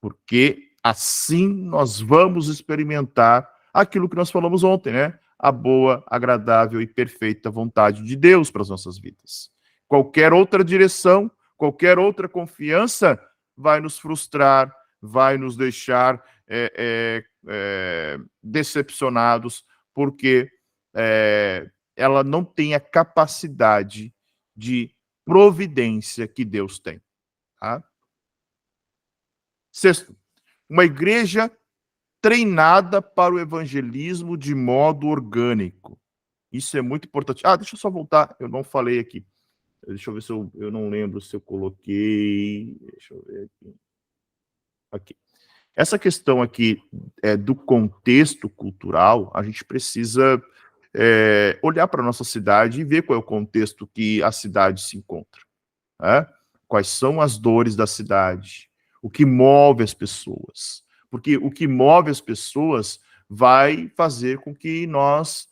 Porque assim nós vamos experimentar aquilo que nós falamos ontem, né? A boa, agradável e perfeita vontade de Deus para as nossas vidas. Qualquer outra direção, qualquer outra confiança vai nos frustrar, vai nos deixar decepcionados, porque ela não tem a capacidade de providência que Deus tem. Tá? Sexto, uma igreja treinada para o evangelismo de modo orgânico. Isso é muito importante. Deixa eu só voltar, eu não falei aqui. Deixa eu ver se eu não lembro se eu coloquei. Deixa eu ver aqui. Aqui. Essa questão aqui do contexto cultural, a gente precisa olhar para a nossa cidade e ver qual é o contexto que a cidade se encontra. Né? Quais são as dores da cidade, o que move as pessoas. Porque o que move as pessoas vai fazer com que nós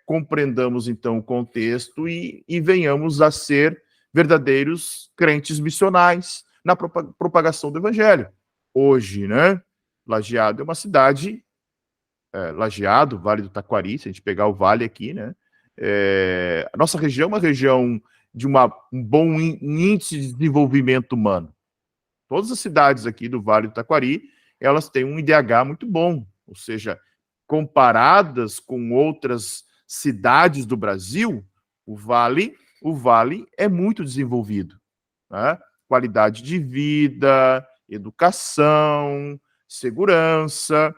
compreendamos, então, o contexto e venhamos a ser verdadeiros crentes missionais na propagação do evangelho. Hoje, né, Lajeado é uma cidade, Lajeado, Vale do Taquari, se a gente pegar o vale aqui, né, a nossa região é uma região de um bom índice de desenvolvimento humano. Todas as cidades aqui do Vale do Taquari, elas têm um IDH muito bom, ou seja, comparadas com outras cidades do Brasil, o Vale é muito desenvolvido. Né? Qualidade de vida, educação, segurança.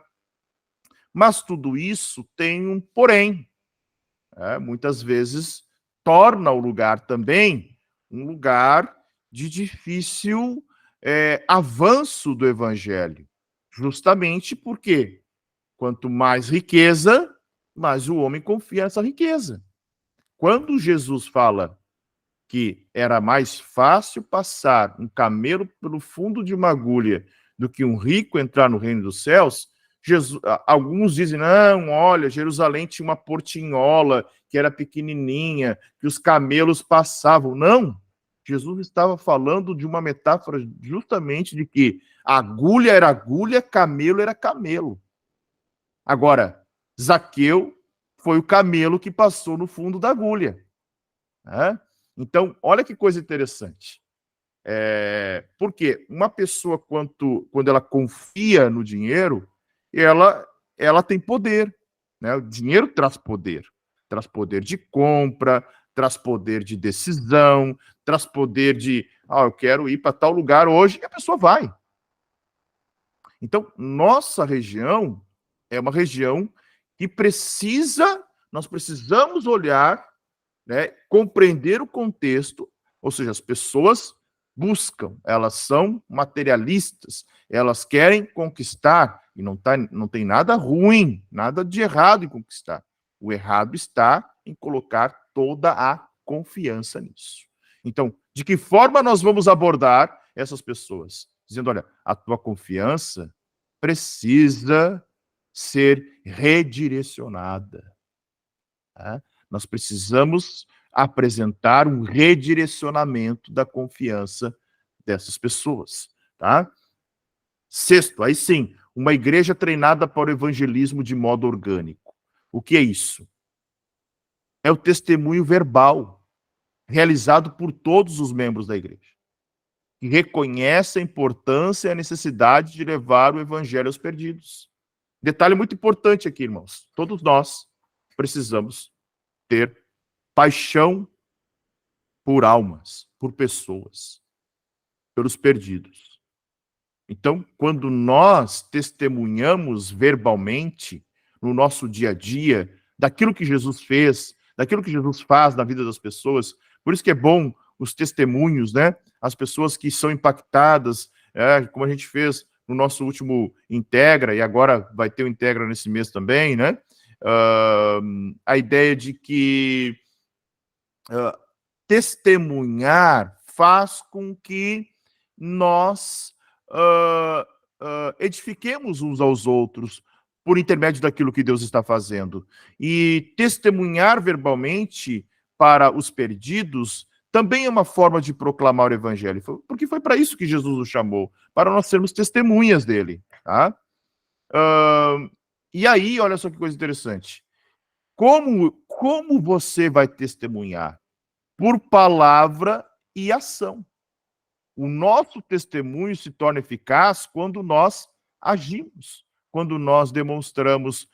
Mas tudo isso tem um porém. Muitas vezes torna o lugar também um lugar de difícil avanço do evangelho. Justamente porque quanto mais riqueza, mais o homem confia nessa riqueza. Quando Jesus fala que era mais fácil passar um camelo pelo fundo de uma agulha do que um rico entrar no reino dos céus, alguns dizem, não, olha, Jerusalém tinha uma portinhola que era pequenininha, que os camelos passavam. Não, Jesus estava falando de uma metáfora justamente de que agulha era agulha, camelo era camelo. Agora, Zaqueu foi o camelo que passou no fundo da agulha. Né? Então, olha que coisa interessante. Porque uma pessoa, quando ela confia no dinheiro, ela tem poder. Né? O dinheiro traz poder de compra, traz poder de decisão, traz poder de, eu quero ir para tal lugar hoje, e a pessoa vai. Então, nossa região é uma região que nós precisamos olhar, né, compreender o contexto, ou seja, as pessoas buscam, elas são materialistas, elas querem conquistar, e não tem nada ruim, nada de errado em conquistar. O errado está em colocar toda a confiança nisso. Então, de que forma nós vamos abordar essas pessoas? Dizendo, olha, a tua confiança precisa ser redirecionada. Tá? Nós precisamos apresentar um redirecionamento da confiança dessas pessoas, tá? Sexto, aí sim, uma igreja treinada para o evangelismo de modo orgânico. O que é isso? É o testemunho verbal realizado por todos os membros da igreja, que reconhece a importância e a necessidade de levar o evangelho aos perdidos. Detalhe muito importante aqui, irmãos. Todos nós precisamos ter paixão por almas, por pessoas, pelos perdidos. Então, quando nós testemunhamos verbalmente no nosso dia a dia daquilo que Jesus fez, daquilo que Jesus faz na vida das pessoas, por isso que é bom os testemunhos, né? As pessoas que são impactadas, como a gente fez no nosso último Integra, e agora vai ter o Integra nesse mês também, né? A ideia de que testemunhar faz com que nós edifiquemos uns aos outros por intermédio daquilo que Deus está fazendo. E testemunhar verbalmente para os perdidos também é uma forma de proclamar o evangelho, porque foi para isso que Jesus nos chamou, para nós sermos testemunhas dele. Tá? E aí, olha só que coisa interessante. Como você vai testemunhar? Por palavra e ação. O nosso testemunho se torna eficaz quando nós agimos, quando nós demonstramos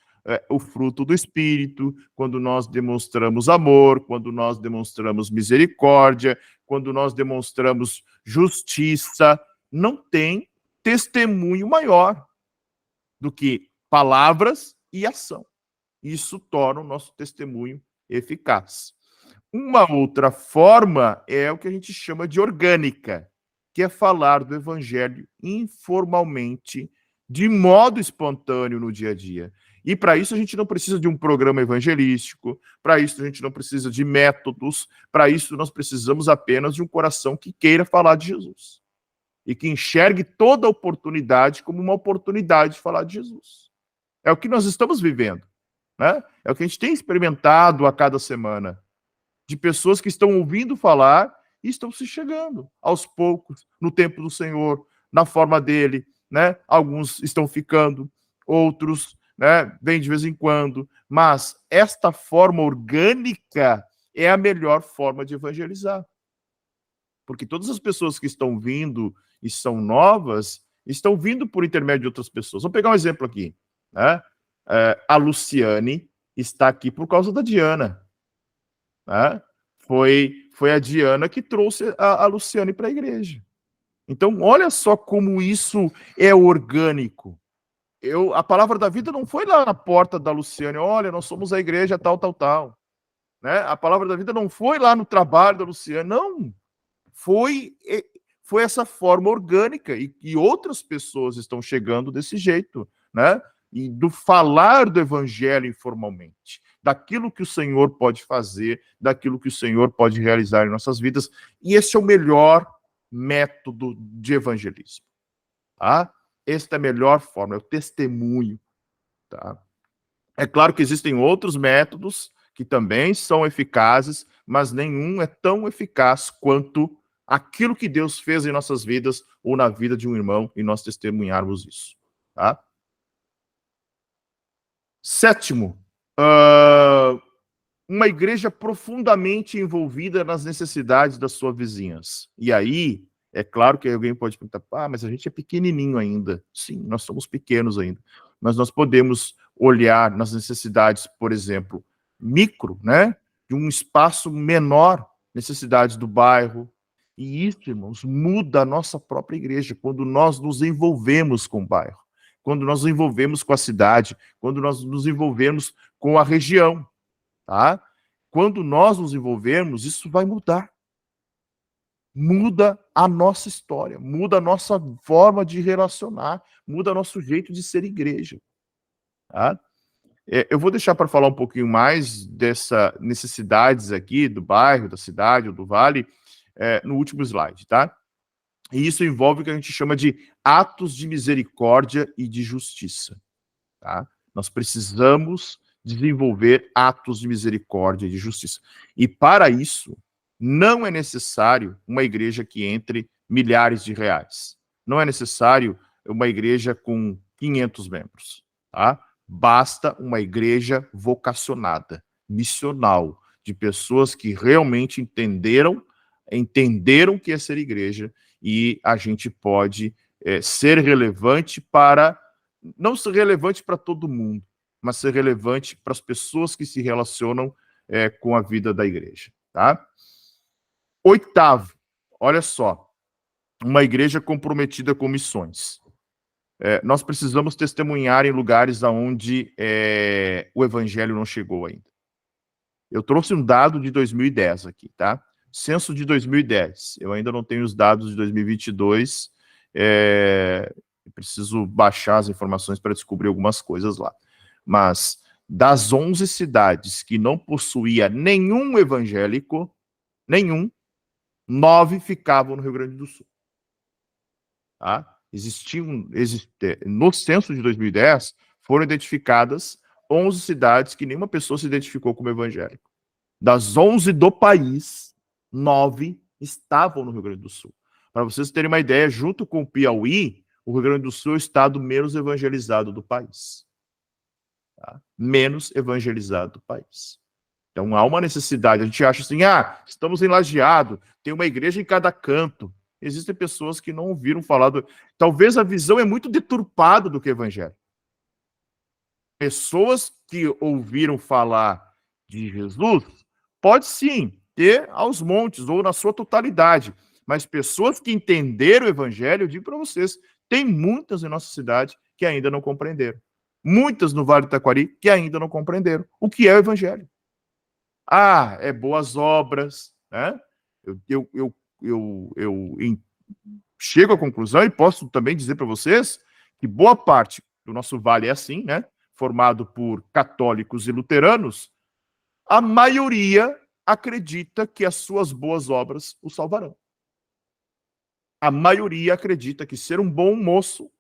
o fruto do Espírito, quando nós demonstramos amor, quando nós demonstramos misericórdia, quando nós demonstramos justiça. Não tem testemunho maior do que palavras e ação. Isso torna o nosso testemunho eficaz. Uma outra forma é o que a gente chama de orgânica, que é falar do evangelho informalmente, de modo espontâneo no dia a dia. E para isso a gente não precisa de um programa evangelístico, para isso a gente não precisa de métodos, para isso nós precisamos apenas de um coração que queira falar de Jesus. E que enxergue toda oportunidade como uma oportunidade de falar de Jesus. É o que nós estamos vivendo, né? É o que a gente tem experimentado a cada semana, de pessoas que estão ouvindo falar e estão se chegando aos poucos no tempo do Senhor, na forma dele, né? Alguns estão ficando, outros, né, vêm de vez em quando, mas esta forma orgânica é a melhor forma de evangelizar. Porque todas as pessoas que estão vindo e são novas, estão vindo por intermédio de outras pessoas. Vamos pegar um exemplo aqui, né? A Luciane está aqui por causa da Diana. Né? Foi a Diana que trouxe a Luciane para a igreja. Então, olha só como isso é orgânico. A palavra da vida não foi lá na porta da Luciane, olha, nós somos a igreja tal, tal, tal. Né? A palavra da vida não foi lá no trabalho da Luciane, não. Foi essa forma orgânica, e outras pessoas estão chegando desse jeito, né? E do falar do evangelho informalmente, daquilo que o Senhor pode fazer, daquilo que o Senhor pode realizar em nossas vidas, e esse é o melhor método de evangelismo, tá? Esta é a melhor forma, é o testemunho, tá? É claro que existem outros métodos que também são eficazes, mas nenhum é tão eficaz quanto aquilo que Deus fez em nossas vidas ou na vida de um irmão e nós testemunharmos isso, tá? Sétimo, uma igreja profundamente envolvida nas necessidades das suas vizinhas. E aí, é claro que alguém pode perguntar, mas a gente é pequenininho ainda. Sim, nós somos pequenos ainda. Mas nós podemos olhar nas necessidades, por exemplo, micro, né? De um espaço menor, necessidades do bairro. E isso, irmãos, muda a nossa própria igreja, quando nós nos envolvemos com o bairro, quando nós nos envolvemos com a cidade, quando nós nos envolvemos com a região. Tá? Quando nós nos envolvermos, isso vai mudar. Muda a nossa história, muda a nossa forma de relacionar, muda nosso jeito de ser igreja. Tá? Eu vou deixar para falar um pouquinho mais dessas necessidades aqui do bairro, da cidade ou do vale, no último slide, tá? E isso envolve o que a gente chama de atos de misericórdia e de justiça. Tá? Nós precisamos desenvolver atos de misericórdia e de justiça. E para isso, não é necessário uma igreja que entre milhares de reais. Não é necessário uma igreja com 500 membros. Tá? Basta uma igreja vocacionada, missional, de pessoas que realmente entenderam o que é ser igreja, e a gente pode ser relevante para... não ser relevante para todo mundo, mas ser relevante para as pessoas que se relacionam com a vida da igreja. Tá? Oitavo, olha só, uma igreja comprometida com missões. Nós precisamos testemunhar em lugares onde o evangelho não chegou ainda. Eu trouxe um dado de 2010 aqui, tá? Censo de 2010. Eu ainda não tenho os dados de 2022. Preciso baixar as informações para descobrir algumas coisas lá. Mas das 11 cidades que não possuía nenhum evangélico, 9 ficavam no Rio Grande do Sul. Tá? No censo de 2010, foram identificadas 11 cidades que nenhuma pessoa se identificou como evangélico. Das 11 do país, 9 estavam no Rio Grande do Sul. Para vocês terem uma ideia, junto com o Piauí, o Rio Grande do Sul é o estado menos evangelizado do país. Tá? Menos evangelizado do país. Então há uma necessidade. A gente acha assim, estamos em Lajeado, tem uma igreja em cada canto. Existem pessoas que não ouviram falar do... Talvez a visão é muito deturpada do que é evangelho. Pessoas que ouviram falar de Jesus, pode sim ter aos montes ou na sua totalidade, mas pessoas que entenderam o evangelho, eu digo para vocês, tem muitas em nossa cidade que ainda não compreenderam. Muitas no Vale do Taquari que ainda não compreenderam o que é o evangelho. É boas obras, né? Eu chego à conclusão e posso também dizer para vocês que boa parte do nosso vale é assim, né? Formado por católicos e luteranos, a maioria acredita que as suas boas obras o salvarão. A maioria acredita que ser um bom moço,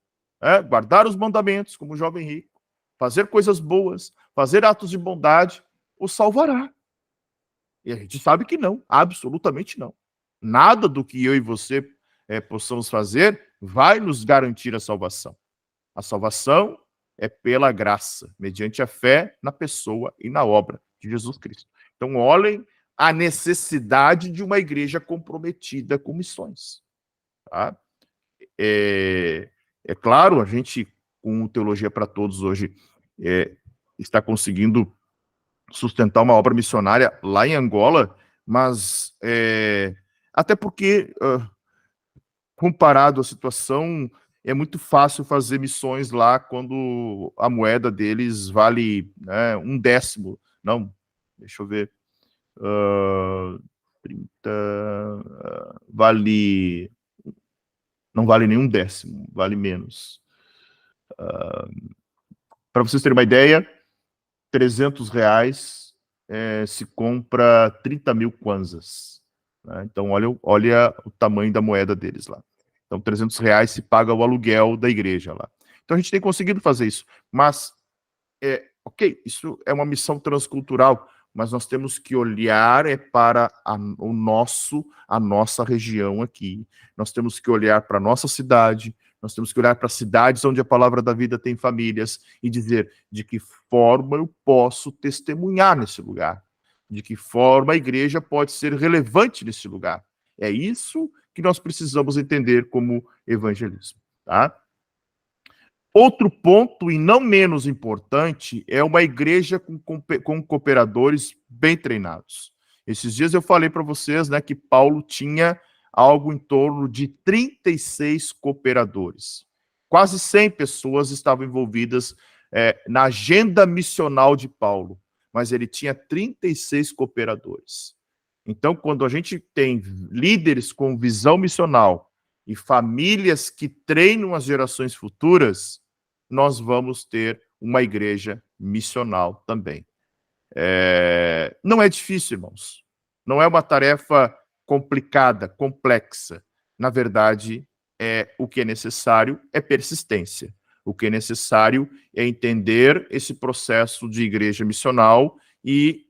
guardar os mandamentos, como o jovem rico, fazer coisas boas, fazer atos de bondade, o salvará. E a gente sabe que não, absolutamente não. Nada do que eu e você possamos fazer vai nos garantir a salvação. A salvação é pela graça, mediante a fé na pessoa e na obra de Jesus Cristo. Então, olhem a necessidade de uma igreja comprometida com missões. Tá? É claro, a gente, com Teologia para Todos hoje, está conseguindo sustentar uma obra missionária lá em Angola, mas até porque, comparado à situação, é muito fácil fazer missões lá quando a moeda deles vale 1/10. Não, deixa eu ver. 30, vale... Não vale nem 1/10, vale menos. Para vocês terem uma ideia, R$300 se compra 30 mil kwanzas. Né? Então, olha o tamanho da moeda deles lá. Então, R$300 se paga o aluguel da igreja lá. Então, a gente tem conseguido fazer isso. Mas, ok, isso é uma missão transcultural, mas nós temos que olhar para a nossa região aqui. Nós temos que olhar para a nossa cidade, nós temos que olhar para cidades onde a palavra da vida tem famílias e dizer de que forma eu posso testemunhar nesse lugar. de que forma a igreja pode ser relevante nesse lugar. É isso que nós precisamos entender como evangelismo, tá? Outro ponto, e não menos importante, é uma igreja com cooperadores bem treinados. Esses dias eu falei para vocês, né, que Paulo tinha algo em torno de 36 cooperadores. Quase 100 pessoas estavam envolvidas na agenda missional de Paulo, mas ele tinha 36 cooperadores. Então, quando a gente tem líderes com visão missional e famílias que treinam as gerações futuras, nós vamos ter uma igreja missional também. Não é difícil, irmãos. Não é uma tarefa complicada, complexa. Na verdade, o que é necessário é persistência. O que é necessário é entender esse processo de igreja missional e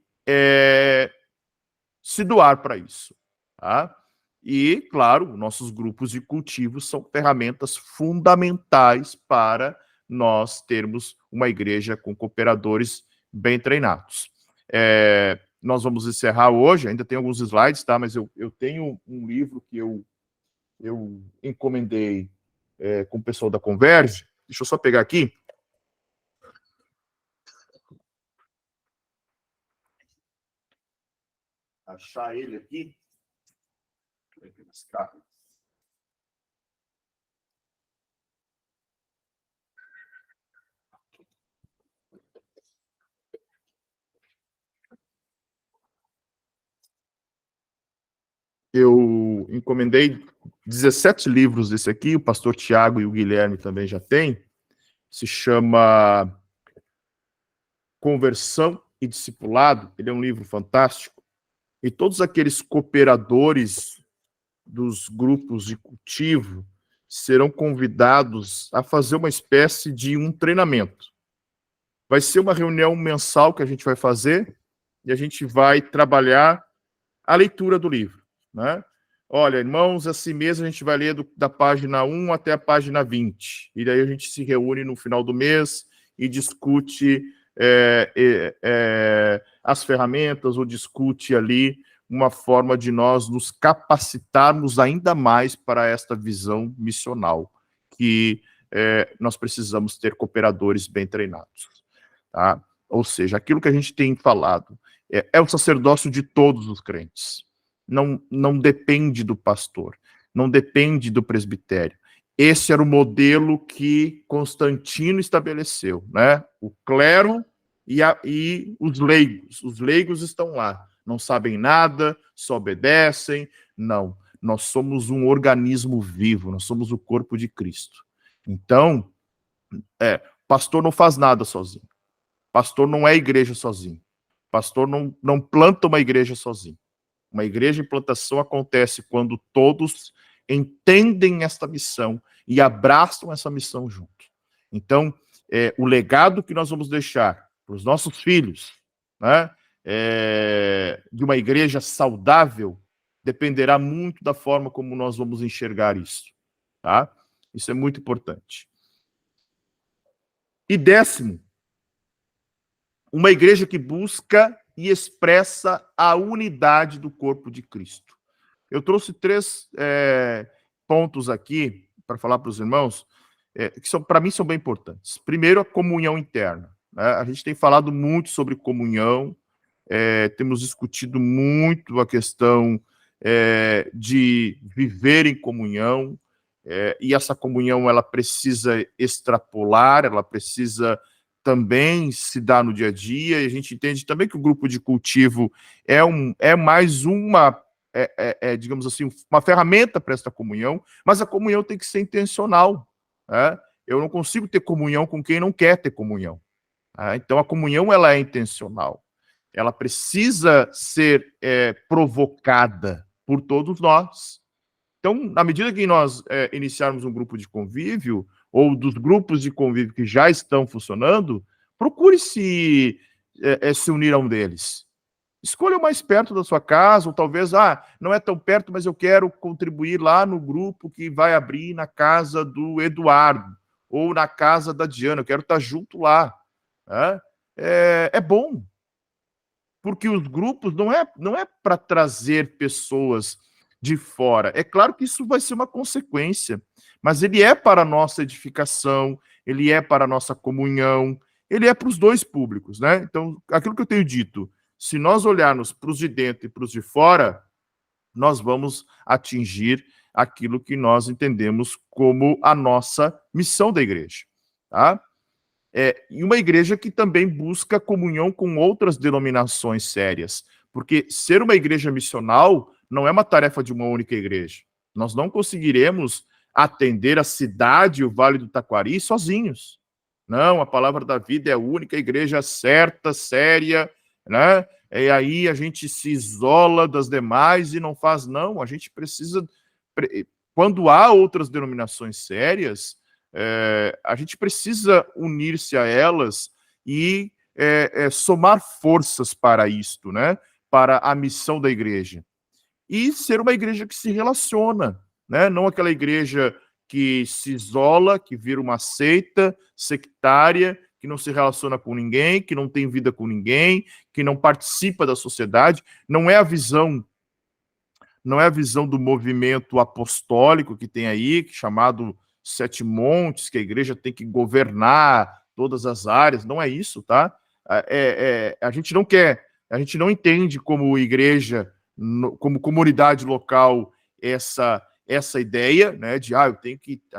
se doar para isso. Tá? E, claro, nossos grupos de cultivo são ferramentas fundamentais para nós termos uma igreja com cooperadores bem treinados. Nós vamos encerrar hoje, ainda tem alguns slides, tá? Mas eu tenho um livro que eu encomendei com o pessoal da Converge. Deixa eu só pegar aqui. Achar ele aqui. Eu encomendei 17 livros desse aqui, o pastor Tiago e o Guilherme também já têm. Se chama Conversão e Discipulado. Ele é um livro fantástico. E todos aqueles cooperadores dos grupos de cultivo serão convidados a fazer uma espécie de um treinamento. Vai ser uma reunião mensal que a gente vai fazer e a gente vai trabalhar a leitura do livro, né? Olha, irmãos, assim mesmo a gente vai ler da página 1 até a página 20. E daí a gente se reúne no final do mês e discute as ferramentas ou discute ali uma forma de nós nos capacitarmos ainda mais para esta visão missional, que nós precisamos ter cooperadores bem treinados. Tá? Ou seja, aquilo que a gente tem falado é o sacerdócio de todos os crentes. Não depende do pastor, não depende do presbitério. Esse era o modelo que Constantino estabeleceu, né? O clero e os leigos. Os leigos estão lá, não sabem nada, só obedecem. Não, nós somos um organismo vivo, nós somos o corpo de Cristo. Então, pastor não faz nada sozinho. Pastor não é igreja sozinho. Pastor não planta uma igreja sozinho. Uma igreja em plantação acontece quando todos entendem esta missão e abraçam essa missão junto. Então, o legado que nós vamos deixar para os nossos filhos, né, de uma igreja saudável, dependerá muito da forma como nós vamos enxergar isso. Tá? Isso é muito importante. E 10º, uma igreja que busca e expressa a unidade do corpo de Cristo. Eu trouxe 3 pontos aqui para falar para os irmãos, que para mim são bem importantes. Primeiro, a comunhão interna. Né? A gente tem falado muito sobre comunhão, temos discutido muito a questão de viver em comunhão, e essa comunhão ela precisa extrapolar, ela precisa também se dar no dia a dia, e a gente entende também que o grupo de cultivo é mais uma, digamos assim, uma ferramenta para esta comunhão, mas a comunhão tem que ser intencional. Né? Eu não consigo ter comunhão com quem não quer ter comunhão. Então, a comunhão ela é intencional. Ela precisa ser provocada por todos nós. Então, na medida que nós iniciarmos um grupo de convívio, ou dos grupos de convívio que já estão funcionando, procure se unir a um deles. Escolha o mais perto da sua casa, ou talvez, não é tão perto, mas eu quero contribuir lá no grupo que vai abrir na casa do Eduardo, ou na casa da Diana, eu quero estar junto lá. Né? É bom, porque os grupos não é para trazer pessoas de fora. É claro que isso vai ser uma consequência, mas ele é para a nossa edificação, ele é para a nossa comunhão, ele é para os dois públicos, né? Então, aquilo que eu tenho dito, se nós olharmos para os de dentro e para os de fora, nós vamos atingir aquilo que nós entendemos como a nossa missão da igreja, tá? E uma igreja que também busca comunhão com outras denominações sérias, porque ser uma igreja missional não é uma tarefa de uma única igreja. Nós não conseguiremos atender a cidade e o Vale do Taquari sozinhos. Não, a Palavra da Vida é a única igreja certa, séria, né? E aí a gente se isola das demais e não faz, não. A gente precisa, quando há outras denominações sérias, a gente precisa unir-se a elas e somar forças para isto, né? Para a missão da igreja. E ser uma igreja que se relaciona, né? Não aquela igreja que se isola, que vira uma seita sectária, que não se relaciona com ninguém, que não tem vida com ninguém, que não participa da sociedade. Não é a visão do movimento apostólico que tem aí, chamado Sete Montes, que a igreja tem que governar todas as áreas. Não é isso, tá? A gente não quer, a gente não entende como igreja, como comunidade local, essa ideia, né, de a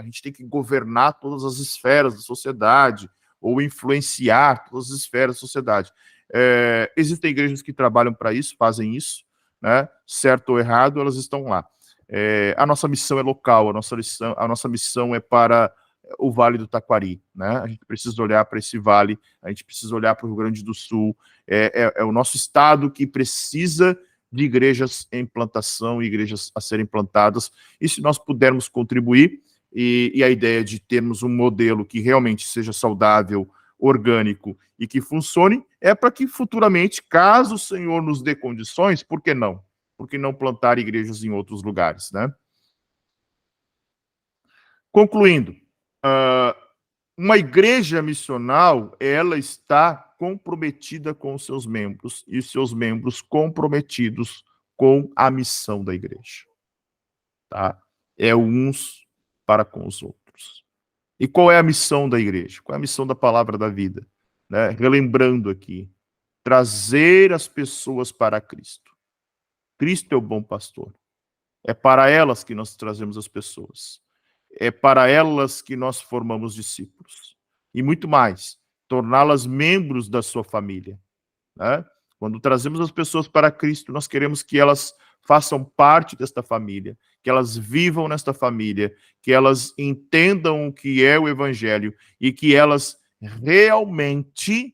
gente tem que governar todas as esferas da sociedade ou influenciar todas as esferas da sociedade. Existem igrejas que trabalham para isso, fazem isso, né, certo ou errado, elas estão lá. A nossa missão é local, a nossa missão é para o Vale do Taquari, né? A gente precisa olhar para esse vale, a gente precisa olhar para o Rio Grande do Sul, é o nosso estado que precisa de igrejas em plantação, igrejas a serem plantadas, e se nós pudermos contribuir, e a ideia de termos um modelo que realmente seja saudável, orgânico e que funcione, é para que futuramente, caso o Senhor nos dê condições, por que não? Por que não plantar igrejas em outros lugares, né? Concluindo, uma igreja missional, ela está comprometida com os seus membros e os seus membros comprometidos com a missão da igreja, tá? É uns para com os outros. E qual é a missão da igreja? Qual é a missão da Palavra da Vida? Né? Relembrando aqui, trazer as pessoas para Cristo. Cristo é o bom pastor. É para elas que nós trazemos as pessoas. É para elas que nós formamos discípulos. E muito mais, torná-las membros da sua família. Né? Quando trazemos as pessoas para Cristo, nós queremos que elas façam parte desta família, que elas vivam nesta família, que elas entendam o que é o Evangelho e que elas realmente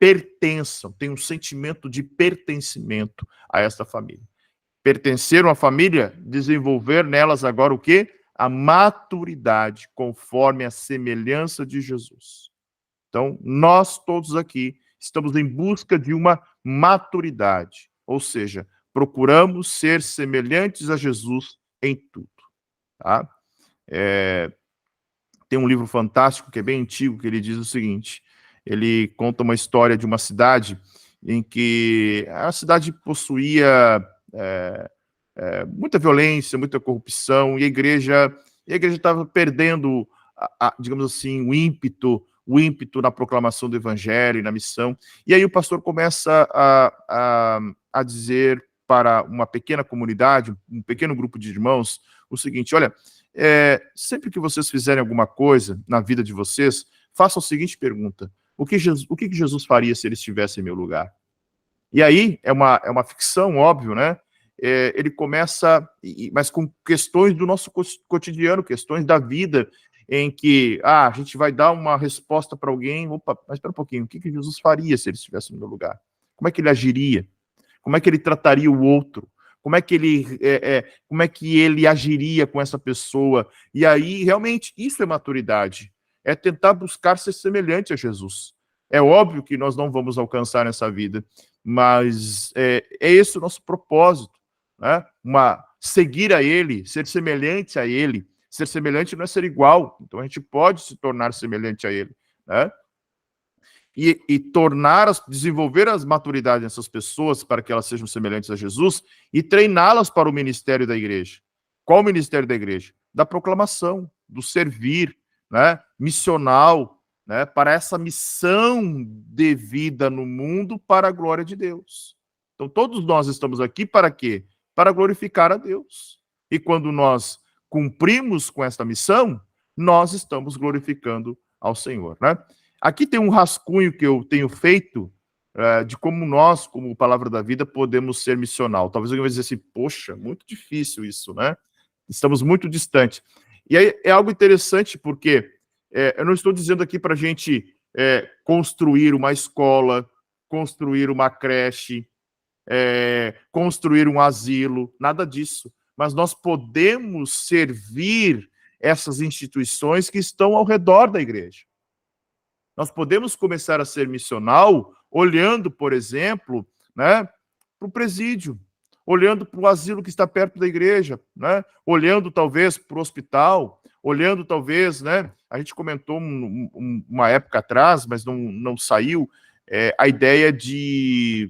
pertençam, tenham um sentimento de pertencimento a esta família. Pertencer a uma família, desenvolver nelas agora o quê? A maturidade, conforme a semelhança de Jesus. Então, nós todos aqui estamos em busca de uma maturidade, ou seja, procuramos ser semelhantes a Jesus em tudo. Tá? Tem um livro fantástico, que é bem antigo, que ele diz o seguinte, ele conta uma história de uma cidade em que a cidade possuía muita violência, muita corrupção, e a igreja estava perdendo, digamos assim, o ímpeto na proclamação do evangelho e na missão. E aí o pastor começa a dizer para uma pequena comunidade, um pequeno grupo de irmãos, o seguinte: olha, sempre que vocês fizerem alguma coisa na vida de vocês, façam a seguinte pergunta: o que Jesus faria se ele estivesse em meu lugar? E aí, é uma ficção, óbvio, né? Ele começa, mas com questões do nosso cotidiano, questões da vida, em que a gente vai dar uma resposta para alguém. Opa, mas espera um pouquinho, o que Jesus faria se ele estivesse no meu lugar? Como é que ele agiria? Como é que ele trataria o outro? Como é que ele agiria com essa pessoa? E aí, realmente, isso é maturidade. É tentar buscar ser semelhante a Jesus. É óbvio que nós não vamos alcançar nessa vida, mas é esse o nosso propósito, né? Seguir a ele, ser semelhante a ele. Ser semelhante não é ser igual, então a gente pode se tornar semelhante a ele, né? e desenvolver as maturidades dessas pessoas para que elas sejam semelhantes a Jesus e treiná-las para o ministério da igreja. Qual o ministério da igreja? Da proclamação, do servir, né, missional, né, para essa missão de vida no mundo para a glória de Deus. Então, todos nós estamos aqui para quê? Para glorificar a Deus. E quando nós cumprimos com esta missão, nós estamos glorificando ao Senhor, né? Aqui tem um rascunho que eu tenho feito de como nós, como Palavra da Vida, podemos ser missional. Talvez alguém vai dizer assim, poxa, muito difícil isso, né? Estamos muito distantes. E aí é algo interessante, porque eu não estou dizendo aqui para a gente construir uma escola, construir uma creche, construir um asilo, nada disso. Mas nós podemos servir essas instituições que estão ao redor da igreja. Nós podemos começar a ser missional olhando, por exemplo, né, para o presídio, olhando para o asilo que está perto da igreja, né, olhando talvez para o hospital, olhando talvez, né, a gente comentou uma época atrás, mas não saiu, a ideia de,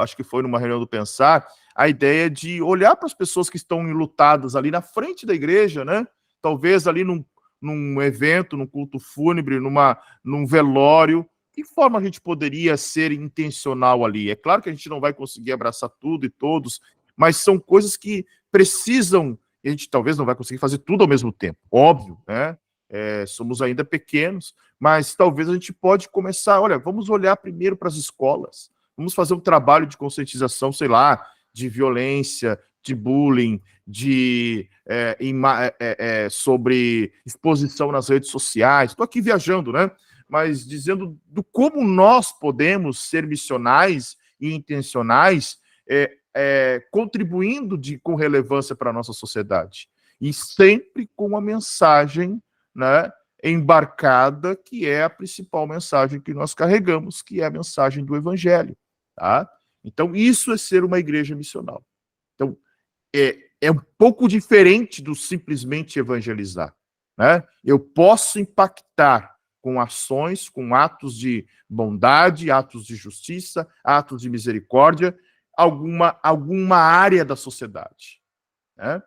acho que foi numa reunião do Pensar, a ideia de olhar para as pessoas que estão enlutadas ali na frente da igreja, né, talvez ali num evento, num culto fúnebre, num velório. Que forma a gente poderia ser intencional ali? É claro que a gente não vai conseguir abraçar tudo e todos, mas são coisas que precisam, e a gente talvez não vai conseguir fazer tudo ao mesmo tempo, óbvio, né? Somos ainda pequenos, mas talvez a gente pode começar, olha, vamos olhar primeiro para as escolas, vamos fazer um trabalho de conscientização, sei lá, de violência, de bullying, sobre exposição nas redes sociais. Estou aqui viajando, né? Mas dizendo do como nós podemos ser missionais e intencionais, contribuindo com relevância para a nossa sociedade. E sempre com a mensagem, né, embarcada, que é a principal mensagem que nós carregamos, que é a mensagem do Evangelho. Tá? Então, isso é ser uma igreja missional. Então, é um pouco diferente do simplesmente evangelizar, né? Eu posso impactar com ações, com atos de bondade, atos de justiça, atos de misericórdia, alguma área da sociedade, né?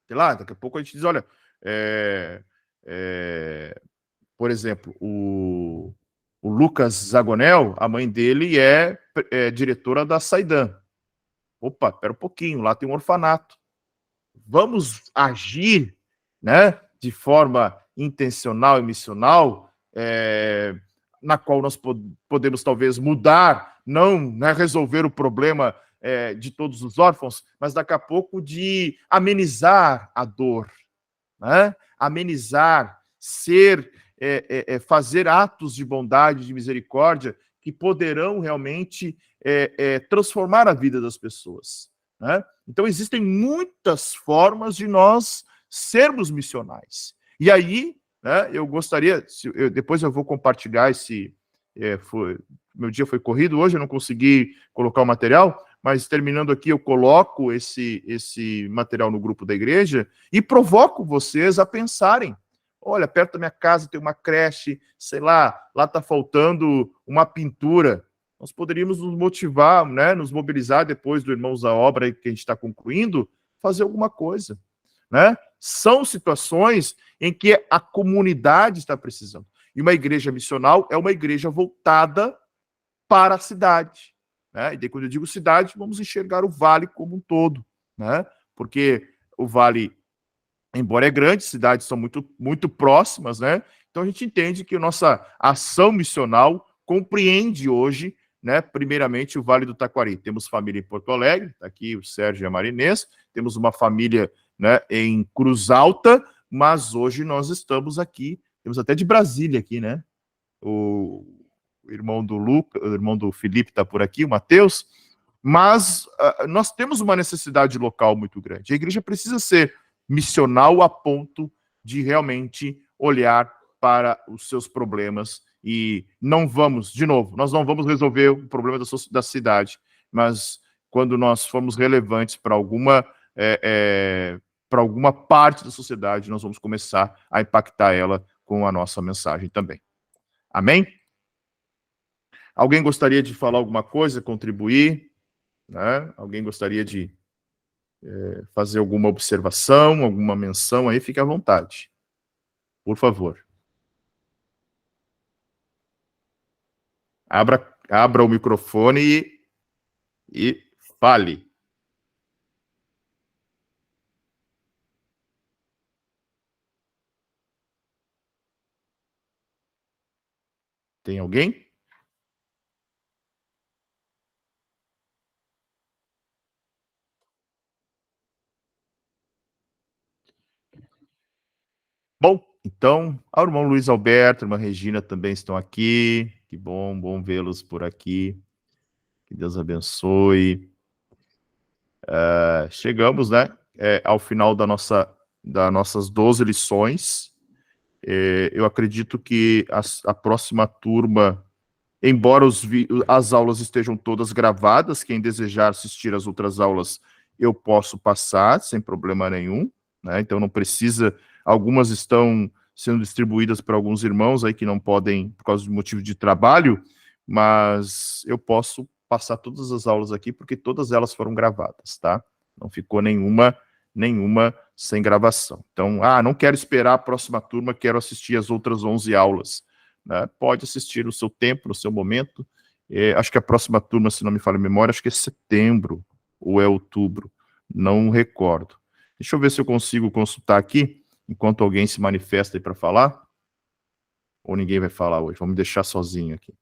Sei lá, daqui a pouco a gente diz, olha, por exemplo, o Lucas Zagonel, a mãe dele é diretora da Saidan. Opa, espera um pouquinho, lá tem um orfanato. Vamos agir, né, de forma intencional e missional, na qual nós podemos talvez mudar, não, né, resolver o problema de todos os órfãos, mas daqui a pouco de amenizar a dor, né, amenizar, fazer atos de bondade, de misericórdia, que poderão realmente transformar a vida das pessoas, né? Então, existem muitas formas de nós sermos missionais. E aí, né, eu gostaria, depois eu vou compartilhar meu dia foi corrido hoje, eu não consegui colocar o material, mas terminando aqui, eu coloco esse material no grupo da igreja e provoco vocês a pensarem. Olha, perto da minha casa tem uma creche, sei lá está faltando uma pintura. Nós poderíamos nos motivar, né, nos mobilizar depois do Irmãos à Obra que a gente está concluindo, fazer alguma coisa, né? São situações em que a comunidade está precisando. E uma igreja missional é uma igreja voltada para a cidade, né? E daí, quando eu digo cidade, vamos enxergar o vale como um todo, né? Porque o vale, embora é grande, cidades são muito, muito próximas, né? Então a gente entende que a nossa ação missional compreende hoje, né, primeiramente o Vale do Taquari. Temos família em Porto Alegre, tá aqui o Sérgio e a Marinês, temos uma família, né, em Cruz Alta, mas hoje nós estamos aqui, temos até de Brasília aqui, né? O irmão do Lucas, o irmão do Felipe está por aqui, o Matheus, mas nós temos uma necessidade local muito grande. A igreja precisa ser missional a ponto de realmente olhar para os seus problemas e não vamos, de novo, nós não vamos resolver o problema da cidade, mas quando nós formos relevantes para alguma parte da sociedade, nós vamos começar a impactar ela com a nossa mensagem também. Amém? Alguém gostaria de falar alguma coisa, contribuir? Né? Alguém gostaria de fazer alguma observação, alguma menção aí? Fique à vontade. Por favor. Abra o microfone e fale. Tem alguém? Bom, então, o irmão Luiz Alberto, a irmã Regina também estão aqui. Que bom vê-los por aqui. Que Deus abençoe. Chegamos, né, ao final das nossas 12 lições. Eu acredito que a próxima turma, embora as aulas estejam todas gravadas, quem desejar assistir às outras aulas, eu posso passar sem problema nenhum, né? Então não precisa. Algumas estão sendo distribuídas para alguns irmãos aí que não podem, por causa de motivo de trabalho, mas eu posso passar todas as aulas aqui, porque todas elas foram gravadas, tá? Não ficou nenhuma sem gravação. Então, não quero esperar a próxima turma, quero assistir as outras 11 aulas. Né? Pode assistir no seu tempo, no seu momento. Acho que a próxima turma, se não me falha a memória, acho que é setembro ou é outubro, não recordo. Deixa eu ver se eu consigo consultar aqui, enquanto alguém se manifesta aí para falar. Ou ninguém vai falar hoje, vamos deixar sozinho aqui.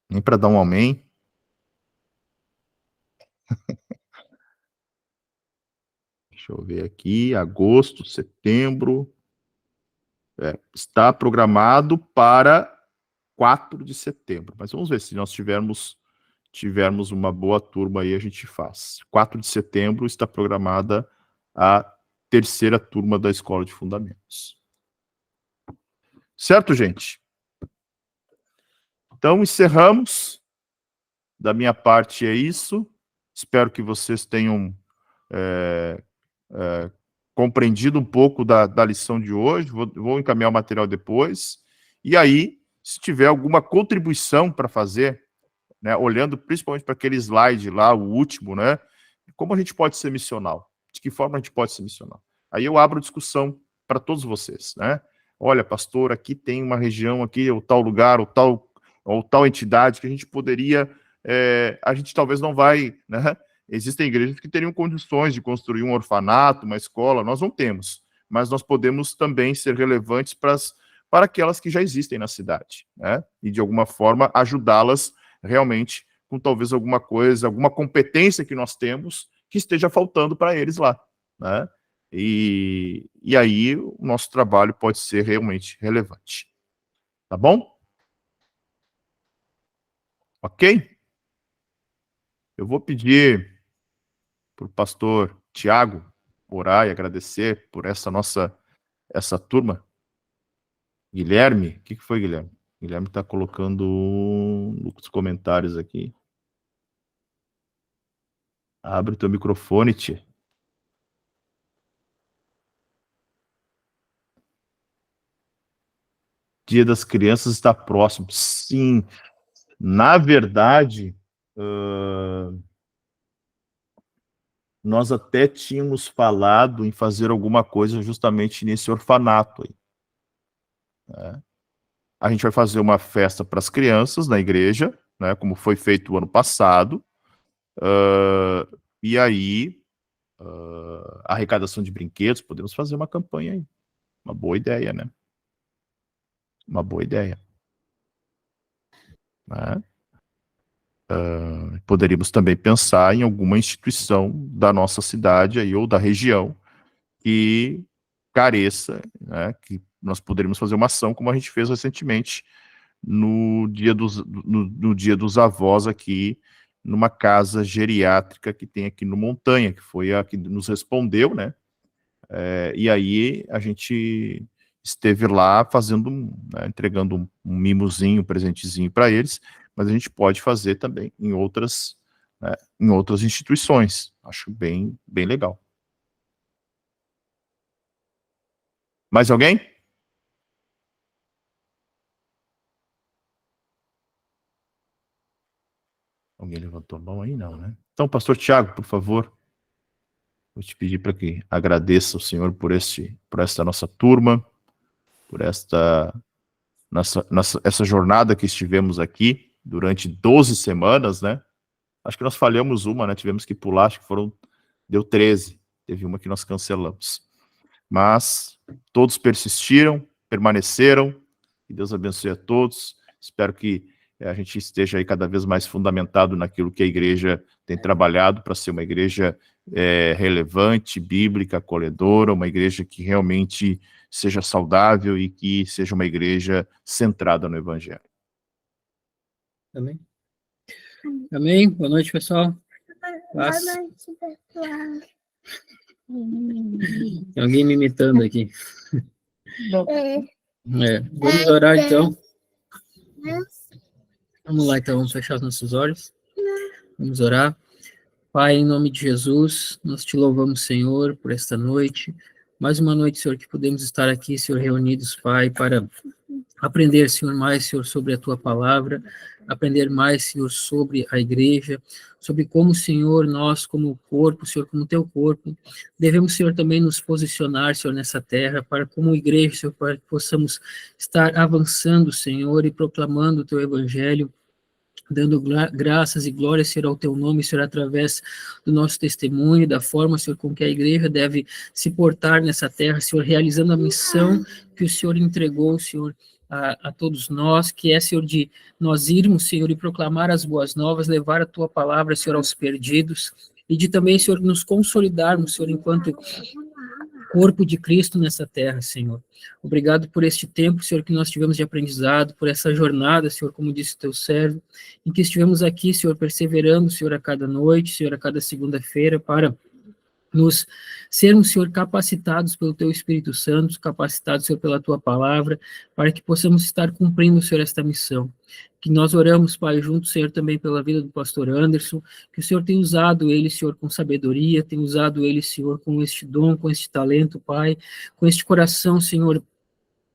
Nem para dar um amém. Deixa eu ver aqui, agosto, setembro. Está programado para 4 de setembro. Mas vamos ver se nós tivermos uma boa turma aí, a gente faz. 4 de setembro está programada a terceira turma da Escola de Fundamentos. Certo, gente? Então, encerramos. Da minha parte é isso. Espero que vocês tenham compreendido um pouco da lição de hoje. Vou encaminhar o material depois. E aí, se tiver alguma contribuição para fazer, né, olhando principalmente para aquele slide lá, o último, né? Como a gente pode ser missional? De que forma a gente pode ser missional? Aí eu abro discussão para todos vocês, né? Olha, pastor, aqui tem uma região, aqui, ou tal lugar, ou tal entidade que a gente poderia, a gente talvez não vai, né? Existem igrejas que teriam condições de construir um orfanato, uma escola, nós não temos, mas nós podemos também ser relevantes para aquelas que já existem na cidade, né? E de alguma forma ajudá-las realmente com talvez alguma coisa, alguma competência que nós temos que esteja faltando para eles lá, né? E aí o nosso trabalho pode ser realmente relevante. Tá bom? Ok? Eu vou pedir para o pastor Tiago orar e agradecer por essa turma. Guilherme, o que foi, Guilherme? Guilherme está colocando nos comentários aqui. Abre o teu microfone, tia. Dia das Crianças está próximo. Sim, na verdade, nós até tínhamos falado em fazer alguma coisa justamente nesse orfanato aí. Né? A gente vai fazer uma festa para as crianças na igreja, né, como foi feito o ano passado, e aí, arrecadação de brinquedos, podemos fazer uma campanha aí. Uma boa ideia, né? Uma boa ideia. Né? Poderíamos também pensar em alguma instituição da nossa cidade aí, ou da região que careça, né, que nós poderíamos fazer uma ação como a gente fez recentemente no dia dos avós aqui, numa casa geriátrica que tem aqui no Montanha, que foi a que nos respondeu, né, e aí a gente esteve lá fazendo, né, entregando um mimozinho, um presentezinho para eles, mas a gente pode fazer também em outras, né, em outras instituições. Acho bem legal. Mais alguém? levantou a mão aí, não, né? Então, pastor Tiago, por favor, vou te pedir para que agradeça o Senhor por esta nossa turma, por essa jornada que estivemos aqui durante 12 semanas, né? Acho que nós falhamos uma, né? Tivemos que pular, acho que deu 13. Teve uma que nós cancelamos. Mas todos persistiram, permaneceram, que Deus abençoe a todos. Espero que a gente esteja aí cada vez mais fundamentado naquilo que a igreja tem trabalhado para ser uma igreja relevante, bíblica, acolhedora, uma igreja que realmente seja saudável e que seja uma igreja centrada no Evangelho. Amém. Amém. Boa noite, pessoal. Boa noite, pessoal. Tem alguém me imitando aqui. Vamos orar, então. Vamos lá, então. Vamos fechar os nossos olhos. Vamos orar. Pai, em nome de Jesus, nós te louvamos, Senhor, por esta noite. Mais uma noite, Senhor, que podemos estar aqui, Senhor, reunidos, Pai, para aprender, Senhor, mais, Senhor, sobre a Tua palavra, aprender mais, Senhor, sobre a igreja, sobre como, Senhor, nós, como corpo, Senhor, como Teu corpo, devemos, Senhor, também nos posicionar, Senhor, nessa terra, para como igreja, Senhor, para que possamos estar avançando, Senhor, e proclamando o Teu Evangelho, dando graças e glórias, Senhor, ao Teu nome, Senhor, através do nosso testemunho, da forma, Senhor, com que a igreja deve se portar nessa terra, Senhor, realizando a missão que o Senhor entregou, Senhor, a todos nós, que é, Senhor, de nós irmos, Senhor, e proclamar as boas novas, levar a Tua palavra, Senhor, aos perdidos, e de também, Senhor, nos consolidarmos, Senhor, enquanto corpo de Cristo nessa terra, Senhor. Obrigado por este tempo, Senhor, que nós tivemos de aprendizado, por essa jornada, Senhor, como disse o Teu servo, em que estivemos aqui, Senhor, perseverando, Senhor, a cada noite, Senhor, a cada segunda-feira, para nos sermos, Senhor, capacitados pelo Teu Espírito Santo, capacitados, Senhor, pela Tua palavra, para que possamos estar cumprindo, Senhor, esta missão. Que nós oramos, Pai, junto, Senhor, também pela vida do pastor Anderson, que o Senhor tem usado ele, Senhor, com sabedoria, tem usado ele, Senhor, com este dom, com este talento, Pai, com este coração, Senhor,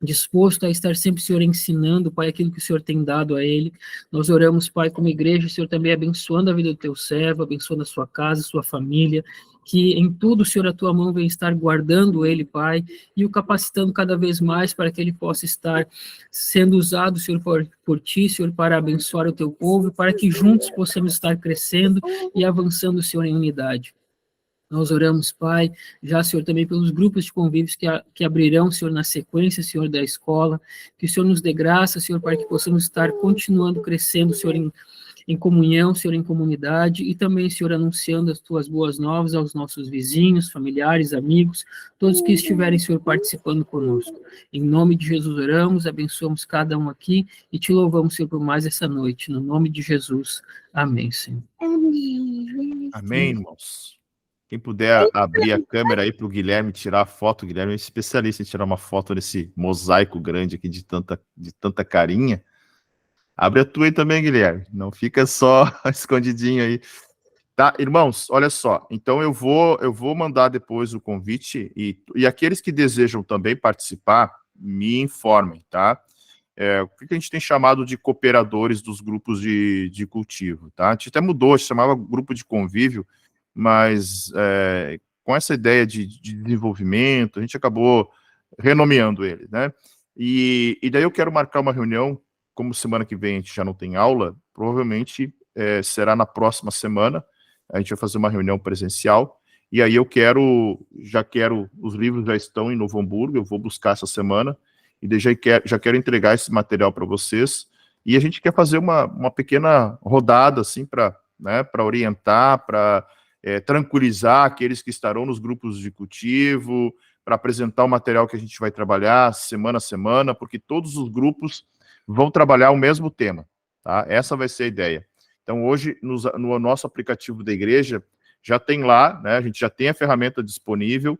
disposto a estar sempre, Senhor, ensinando, Pai, aquilo que o Senhor tem dado a ele. Nós oramos, Pai, como igreja, Senhor, também abençoando a vida do Teu servo, abençoando a sua casa, a sua família, que em tudo, Senhor, a Tua mão venha estar guardando ele, Pai, e o capacitando cada vez mais para que ele possa estar sendo usado, Senhor, por Ti, Senhor, para abençoar o Teu povo, para que juntos possamos estar crescendo e avançando, Senhor, em unidade. Nós oramos, Pai, já, Senhor, também pelos grupos de convívios que abrirão, Senhor, na sequência, Senhor, da escola, que o Senhor nos dê graça, Senhor, para que possamos estar continuando crescendo, Senhor, em comunhão, Senhor, em comunidade, e também, Senhor, anunciando as Tuas boas novas aos nossos vizinhos, familiares, amigos, todos que estiverem, Senhor, participando conosco. Em nome de Jesus oramos, abençoamos cada um aqui, e Te louvamos, Senhor, por mais essa noite, no nome de Jesus. Amém, Senhor. Amém, irmãos. Quem puder abrir a câmera aí para o Guilherme tirar a foto, o Guilherme é especialista em tirar uma foto desse mosaico grande aqui de tanta carinha. Abre a tua aí também, Guilherme. Não fica só escondidinho aí. Tá, irmãos, olha só. Então eu vou mandar depois o convite e aqueles que desejam também participar, me informem, tá? O que a gente tem chamado de cooperadores dos grupos de cultivo, tá? A gente até mudou, a gente chamava grupo de convívio, mas com essa ideia de desenvolvimento, a gente acabou renomeando ele, né? E daí eu quero marcar uma reunião, como semana que vem a gente já não tem aula, provavelmente será na próxima semana, a gente vai fazer uma reunião presencial, e aí os livros já estão em Novo Hamburgo, eu vou buscar essa semana, e daí já quero entregar esse material para vocês, e a gente quer fazer uma pequena rodada, assim, para orientar, para tranquilizar aqueles que estarão nos grupos de cultivo, para apresentar o material que a gente vai trabalhar semana a semana, porque todos os grupos vão trabalhar o mesmo tema, tá? Essa vai ser a ideia. Então, hoje, no nosso aplicativo da igreja, já tem lá, né? A gente já tem a ferramenta disponível,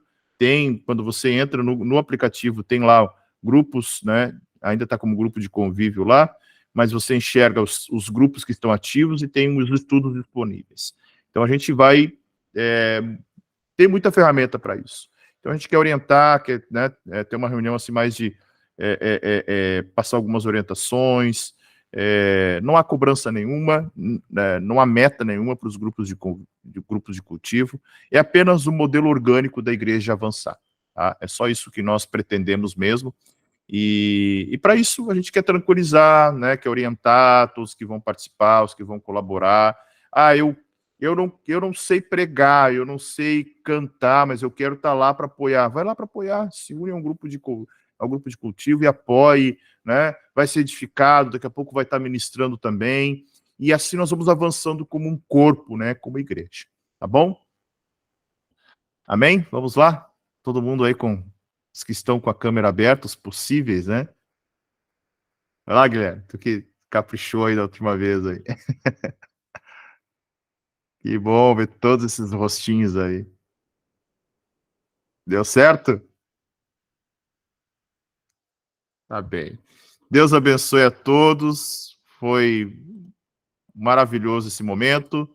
quando você entra no aplicativo, tem lá grupos, né? Ainda está como grupo de convívio lá, mas você enxerga os grupos que estão ativos e tem os estudos disponíveis. Então, a gente vai ter muita ferramenta para isso. Então, a gente quer orientar, quer, né, ter uma reunião assim mais de passar algumas orientações, Não há cobrança nenhuma, não há meta nenhuma para os grupos de cultivo, é apenas o modelo orgânico da igreja avançar. Tá? É só isso que nós pretendemos mesmo, e para isso a gente quer tranquilizar, né, quer orientar todos que vão participar, os que vão colaborar. Eu não sei pregar, eu não sei cantar, mas eu quero estar lá para apoiar. Vai lá para apoiar, se une a um grupo de cultivo e apoie, né? Vai ser edificado, daqui a pouco vai estar ministrando também, e assim nós vamos avançando como um corpo, né? Como igreja, tá bom? Amém? Vamos lá? Todo mundo aí com os que estão com a câmera aberta, os possíveis, né? Vai lá, Guilherme, tu que caprichou aí da última vez aí. Que bom ver todos esses rostinhos aí. Deu certo? Tá bem. Deus abençoe a todos. Foi maravilhoso esse momento.